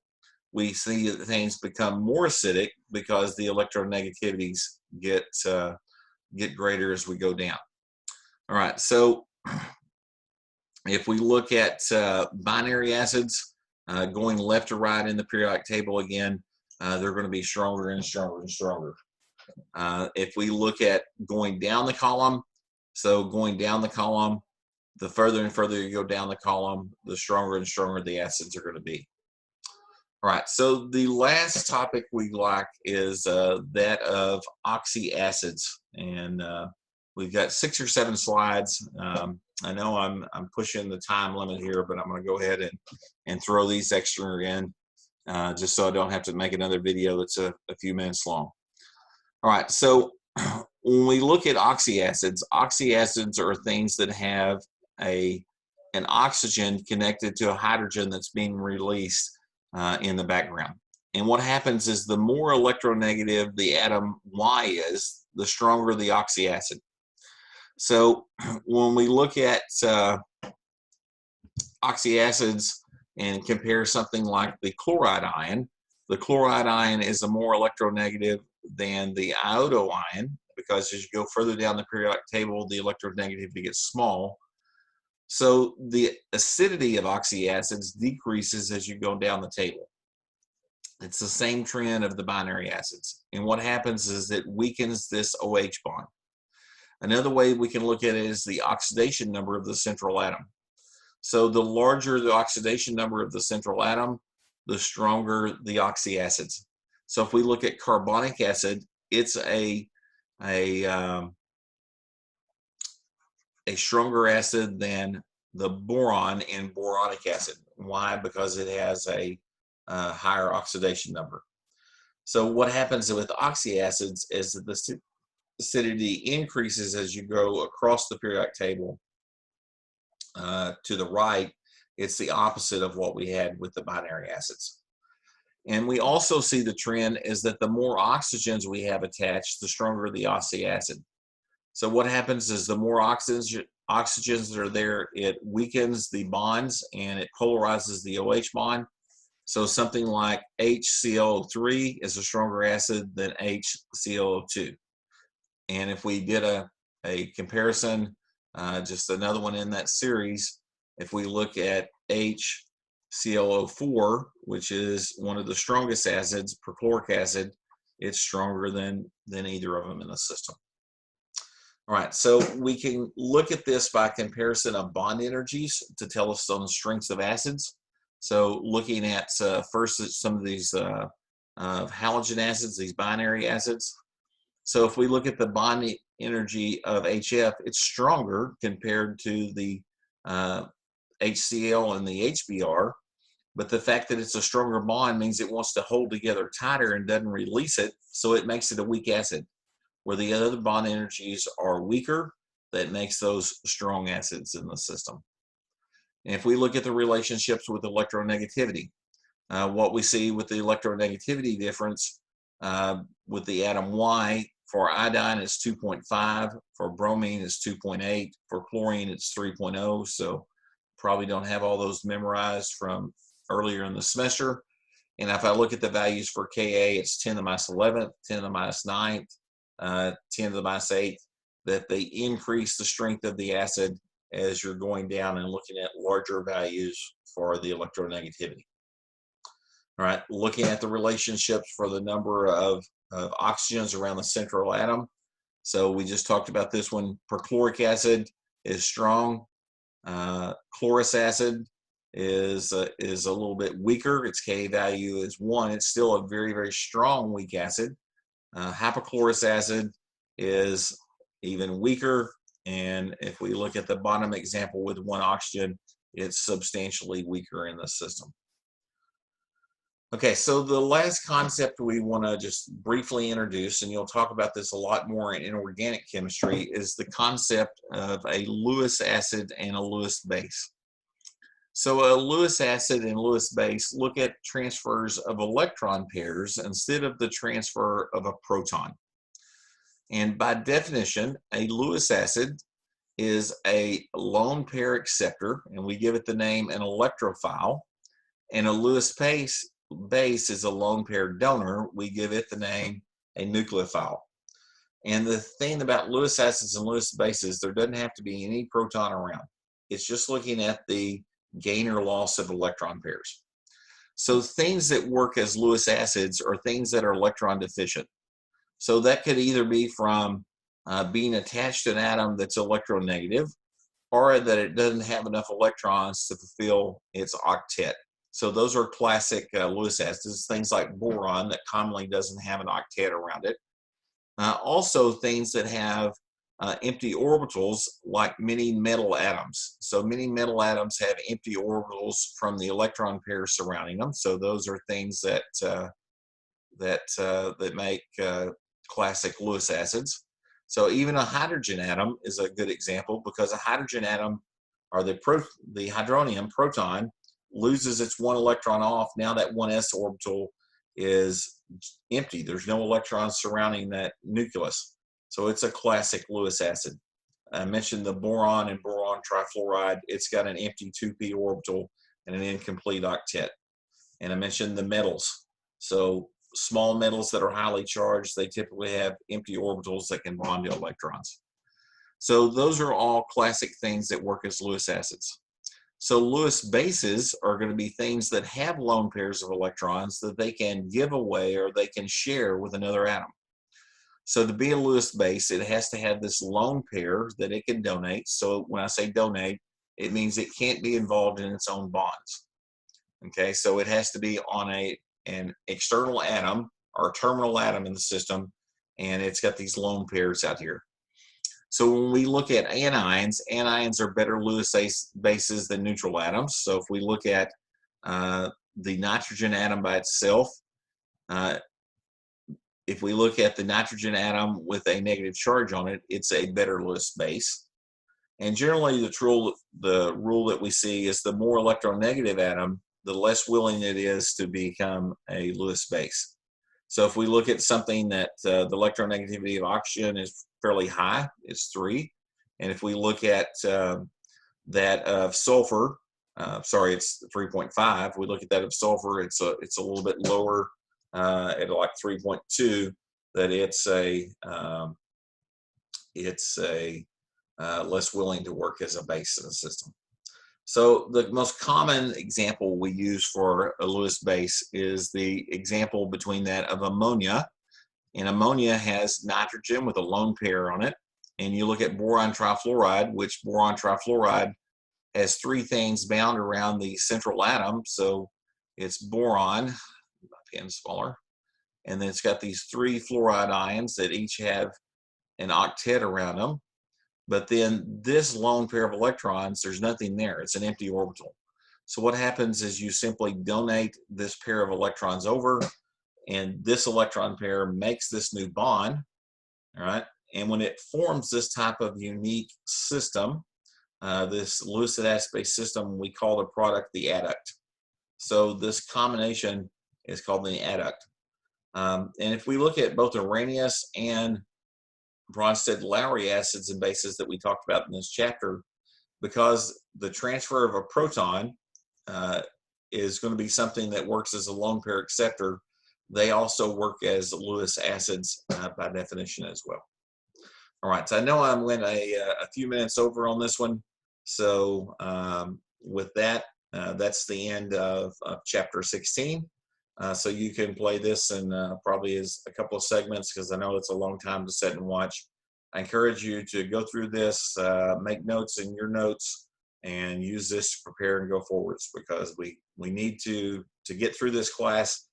we see that things become more acidic because the electronegativities get greater as we go down. All right, so if we look at binary acids going left to right in the periodic table again, they're going to be stronger and stronger and stronger. If we look at going down the column, so going down the column, the further and further you go down the column, the stronger and stronger the acids are going to be. All right, so the last topic we like is that of oxyacids, and we've got 6 or 7 slides. I know I'm pushing the time limit here, but I'm going to go ahead and throw these extra in just so I don't have to make another video that's a few minutes long. All right, so when we look at oxyacids are things that have an oxygen connected to a hydrogen that's being released in the background. And what happens is the more electronegative the atom Y is, the stronger the oxyacid. So when we look at oxyacids and compare something like the chloride ion is a more electronegative than the iodo ion, because as you go further down the periodic table, the electronegativity gets small. So the acidity of oxyacids decreases as you go down the table. It's the same trend of the binary acids. And what happens is it weakens this OH bond. Another way we can look at it is the oxidation number of the central atom. So the larger the oxidation number of the central atom, the stronger the oxyacids. So if we look at carbonic acid, it's a stronger acid than the boron in boronic acid. Why? Because it has a higher oxidation number. So what happens with oxyacids is that the acidity increases as you go across the periodic table to the right. It's the opposite of what we had with the binary acids. And we also see the trend is that the more oxygens we have attached, the stronger the oxyacid. So what happens is the more oxygens that are there, it weakens the bonds and it polarizes the OH bond. So something like HClO3 is a stronger acid than HClO2. And if we did a comparison, just another one in that series, if we look at HClO4, which is one of the strongest acids, perchloric acid, it's stronger than either of them in the system. All right, so we can look at this by comparison of bond energies to tell us on the strengths of acids. So looking at first some of these halogen acids, these binary acids. So if we look at the bond energy of HF, it's stronger compared to the HCl and the HBr. But the fact that it's a stronger bond means it wants to hold together tighter and doesn't release it, so it makes it a weak acid. Where the other bond energies are weaker, that makes those strong acids in the system. And if we look at the relationships with electronegativity, what we see with the electronegativity difference with the atom Y, for iodine it's 2.5, for bromine it's 2.8, for chlorine it's 3.0, so probably don't have all those memorized from earlier in the semester. And if I look at the values for Ka, it's 10 to the minus 11th, 10 to the minus 9th, 10 to the minus 8th, that they increase the strength of the acid as you're going down and looking at larger values for the electronegativity. All right, looking at the relationships for the number of oxygens around the central atom. So we just talked about this one. Perchloric acid is strong. Chlorous acid is a little bit weaker. Its Ka value is 1. It's still a very, very strong weak acid. Hypochlorous acid is even weaker, and if we look at the bottom example with 1 oxygen, it's substantially weaker in the system. Okay, so the last concept we want to just briefly introduce, and you'll talk about this a lot more in inorganic chemistry, is the concept of a Lewis acid and a Lewis base. So a Lewis acid and Lewis base look at transfers of electron pairs instead of the transfer of a proton. And by definition, a Lewis acid is a lone pair acceptor, and we give it the name an electrophile. And a Lewis base is a lone pair donor. We give it the name a nucleophile. And the thing about Lewis acids and Lewis bases, there doesn't have to be any proton around. It's just looking at the gain or loss of electron pairs. So things that work as Lewis acids are things that are electron deficient. So that could either be from being attached to an atom that's electronegative, or that it doesn't have enough electrons to fulfill its octet. So those are classic Lewis acids, things like boron that commonly doesn't have an octet around it. Also things that have empty orbitals, like many metal atoms. So many metal atoms have empty orbitals from the electron pairs surrounding them. So those are things that make classic Lewis acids. So even a hydrogen atom is a good example, because a hydrogen atom, or the hydronium proton, loses its one electron off, now that 1s orbital is empty. There's no electrons surrounding that nucleus. So it's a classic Lewis acid. I mentioned the boron and boron trifluoride. It's got an empty 2p orbital and an incomplete octet. And I mentioned the metals. So small metals that are highly charged, they typically have empty orbitals that can bond to electrons. So those are all classic things that work as Lewis acids. So Lewis bases are going to be things that have lone pairs of electrons that they can give away or they can share with another atom. So to be a Lewis base, it has to have this lone pair that it can donate. So when I say donate, it means it can't be involved in its own bonds. Okay, so it has to be on an external atom or terminal atom in the system, and it's got these lone pairs out here. So when we look at anions, anions are better Lewis bases than neutral atoms. So if we look at the nitrogen atom by itself, if we look at the nitrogen atom with a negative charge on it, it's a better Lewis base. And generally the rule that we see is the more electronegative atom, the less willing it is to become a Lewis base. So if we look at something that the electronegativity of oxygen is fairly high, it's 3. And if we look at that of sulfur, it's 3.5. We look at that of sulfur, it's a little bit lower at like 3.2. That it's less willing to work as a base in the system. So the most common example we use for a Lewis base is the example between that of ammonia. And ammonia has nitrogen with a lone pair on it. And you look at boron trifluoride, which boron trifluoride has 3 things bound around the central atom. So it's boron, my pen's smaller, and then it's got these 3 fluoride ions that each have an octet around them. But then this lone pair of electrons, there's nothing there. It's an empty orbital. So what happens is you simply donate this pair of electrons over, and this electron pair makes this new bond, all right? And when it forms this type of unique system, this Lewis acid-base system, we call the product the adduct. So this combination is called the adduct. And if we look at both Arrhenius and Bronsted-Lowry acids and bases that we talked about in this chapter, because the transfer of a proton is going to be something that works as a lone pair acceptor, they also work as Lewis acids by definition as well. All right, so I know I went a few minutes over on this one. So with that, that's the end of chapter 16. So you can play this in probably as a couple of segments, because I know it's a long time to sit and watch. I encourage you to go through this, make notes in your notes, and use this to prepare and go forwards, because we need to get through this class.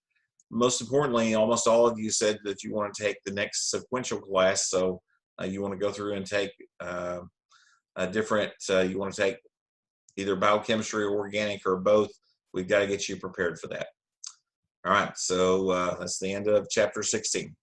Most importantly, almost all of you said that you want to take the next sequential class. So you want to go through and take a different, you want to take either biochemistry or organic or both. We've got to get you prepared for that. All right, so that's the end of chapter 16.